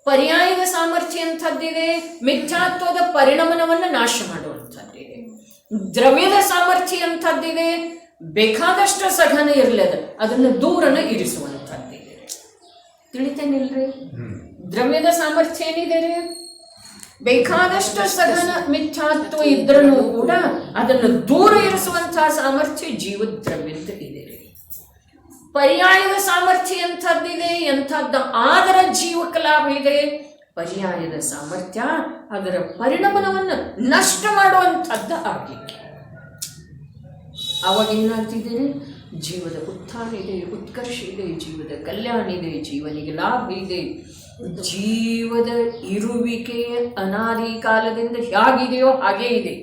ಪರ್ಯಾಯದ ಸಾಮರ್ಥ್ಯ ಎಂಥದ್ದಿದೆ? ಮಿಥ್ಯಾತ್ವದ ಪರಿಣಮನವನ್ನು ನಾಶ ಮಾಡುವಂಥದ್ದಿದೆ. ದ್ರವ್ಯದ ಸಾಮರ್ಥ್ಯ ಎಂಥದ್ದಿದೆ? ಬೇಕಾದಷ್ಟು ಸಘನ ಇರಲದ ಅದನ್ನು ದೂರನ ಇರಿಸುವಂಥದ್ದಿದೆ. ತಿಳಿತೇನಿಲ್ರಿ? ದ್ರವ್ಯದ ಸಾಮರ್ಥ್ಯ ಏನಿದೆ ರೀ? ಬೇಕಾದಷ್ಟು ಸಘನ ಮಿಥ್ಯಾತ್ವ ಇದ್ರೂ ಕೂಡ ಅದನ್ನು ದೂರ ಇರಿಸುವಂತಹ ಸಾಮರ್ಥ್ಯ ಜೀವದ್ರವ್ಯದ ಇದೆ. ಪರ್ಯಾಯದ ಸಾಮರ್ಥ್ಯ ಎಂಥದ್ದಿದೆ? ಎಂಥದ್ದು ಆದರ ಜೀವಕ್ಕೆ ಲಾಭ ಇದೆ. ಪರ್ಯಾಯದ ಸಾಮರ್ಥ್ಯ ಅದರ ಪರಿಣಮನವನ್ನು ನಷ್ಟ ಮಾಡುವಂಥದ್ದು ಆಗಲಿಕ್ಕೆ. ಅವಾಗ ಏನಾಗ್ತಿದ್ದೀರಿ? ಜೀವದ ಉತ್ಥಾನ ಇದೆ, ಉತ್ಕರ್ಷ ಇದೆ, ಜೀವದ ಕಲ್ಯಾಣ ಇದೆ, ಜೀವನಿಗೆ ಲಾಭ ಇದೆ. ಜೀವದ ಇರುವಿಕೆ ಅನಾದಿ ಕಾಲದಿಂದ ಹೇಗಿದೆಯೋ ಹಾಗೇ ಇದೆ.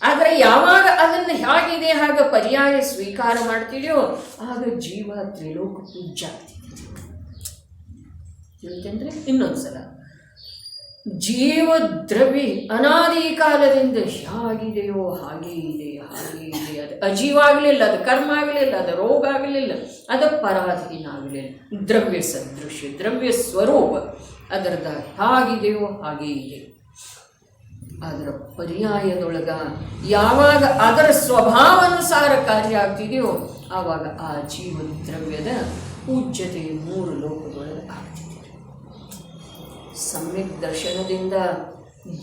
ಆದರೆ ಯಾವಾಗ ಅದನ್ನು ಹೇಗಿದೆ ಹಾಗೆ ಪರ್ಯಾಯ ಸ್ವೀಕಾರ ಮಾಡ್ತಿದೆಯೋ ಆಗ ಜೀವ ತ್ರಿಲೋಕ ಪೂಜ್ಯ ಆಗ್ತಿದೆ. ತಿಳಿತೇನ್ರಿ? ಇನ್ನೊಂದ್ಸಲ, ಜೀವದ್ರವ್ಯ ಅನಾದಿ ಕಾಲದಿಂದ ಹೇಗಿದೆಯೋ ಹಾಗೇ ಇದೆ, ಹಾಗೇ ಇದೆ. ಅದು ಅಜೀವ ಆಗಲಿಲ್ಲ, ಅದು ಕರ್ಮ ಆಗಲಿಲ್ಲ, ಅದು ರೋಗ ಆಗಲಿಲ್ಲ, ಅದು ಪರಾಧೀನ ಆಗಲಿಲ್ಲ. ದ್ರವ್ಯ ಸದೃಶ್ಯ, ದ್ರವ್ಯ ಸ್ವರೂಪ ಅದರದ ಹೇಗಿದೆಯೋ ಹಾಗೇ ಇದೆ. ಅದರ ಪರ್ಯಾಯದೊಳಗ ಯಾವಾಗ ಅದರ ಸ್ವಭಾವಾನುಸಾರ ಕಾರ್ಯ ಆಗ್ತಿದೆಯೋ ಆವಾಗ ಆ ಜೀವದ್ರವ್ಯದ ಪೂಜ್ಯತೆ ಮೂರು ಲೋಕದೊಳಗೆ ಆಗ್ತಿದೆ. ಸಮ್ಯಕ್ ದರ್ಶನದಿಂದ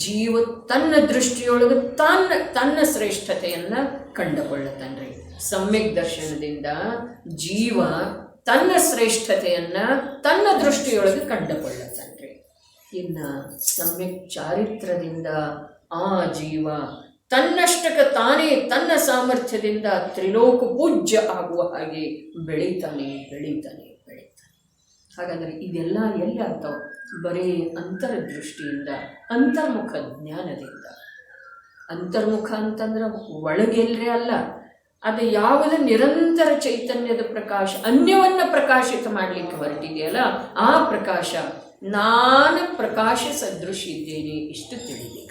ಜೀವ ತನ್ನ ದೃಷ್ಟಿಯೊಳಗೆ ತನ್ನ ಶ್ರೇಷ್ಠತೆಯನ್ನು ಕಂಡುಕೊಳ್ಳತಾನ್ರಿ. ಸಮ್ಯಕ್ ದರ್ಶನದಿಂದ ಜೀವ ತನ್ನ ಶ್ರೇಷ್ಠತೆಯನ್ನು ತನ್ನ ದೃಷ್ಟಿಯೊಳಗೆ ಕಂಡುಕೊಳ್ಳತಾನ್ರಿ. ಇನ್ನು ಸಮ್ಯಕ್ ಚಾರಿತ್ರದಿಂದ ಆ ಜೀವ ತನ್ನಷ್ಟಕ್ಕೆ ತಾನೇ ತನ್ನ ಸಾಮರ್ಥ್ಯದಿಂದ ತ್ರಿಲೋಕ ಪೂಜ್ಯ ಆಗುವ ಹಾಗೆ ಬೆಳೀತಾನೆ. ಹಾಗಾದರೆ ಇದೆಲ್ಲ ಎಲ್ಲಿ ಆಗ್ತಾವ? ಬರೀ ಅಂತರ್ದೃಷ್ಟಿಯಿಂದ, ಅಂತರ್ಮುಖ ಜ್ಞಾನದಿಂದ. ಅಂತರ್ಮುಖ ಅಂತಂದ್ರೆ ಒಳಗೆಲ್ಲರೇ ಅಲ್ಲ, ಅದು ಯಾವುದು ನಿರಂತರ ಚೈತನ್ಯದ ಪ್ರಕಾಶ ಅನ್ಯವನ್ನು ಪ್ರಕಾಶಿತ ಮಾಡಲಿಕ್ಕೆ ಹೊರಟಿದೆಯಲ್ಲ ಆ ಪ್ರಕಾಶ ನಾನು ಪ್ರಕಾಶ ಸದೃಶ ಇದ್ದೇನೆ, ಇಷ್ಟು ತಿಳಿದೆ.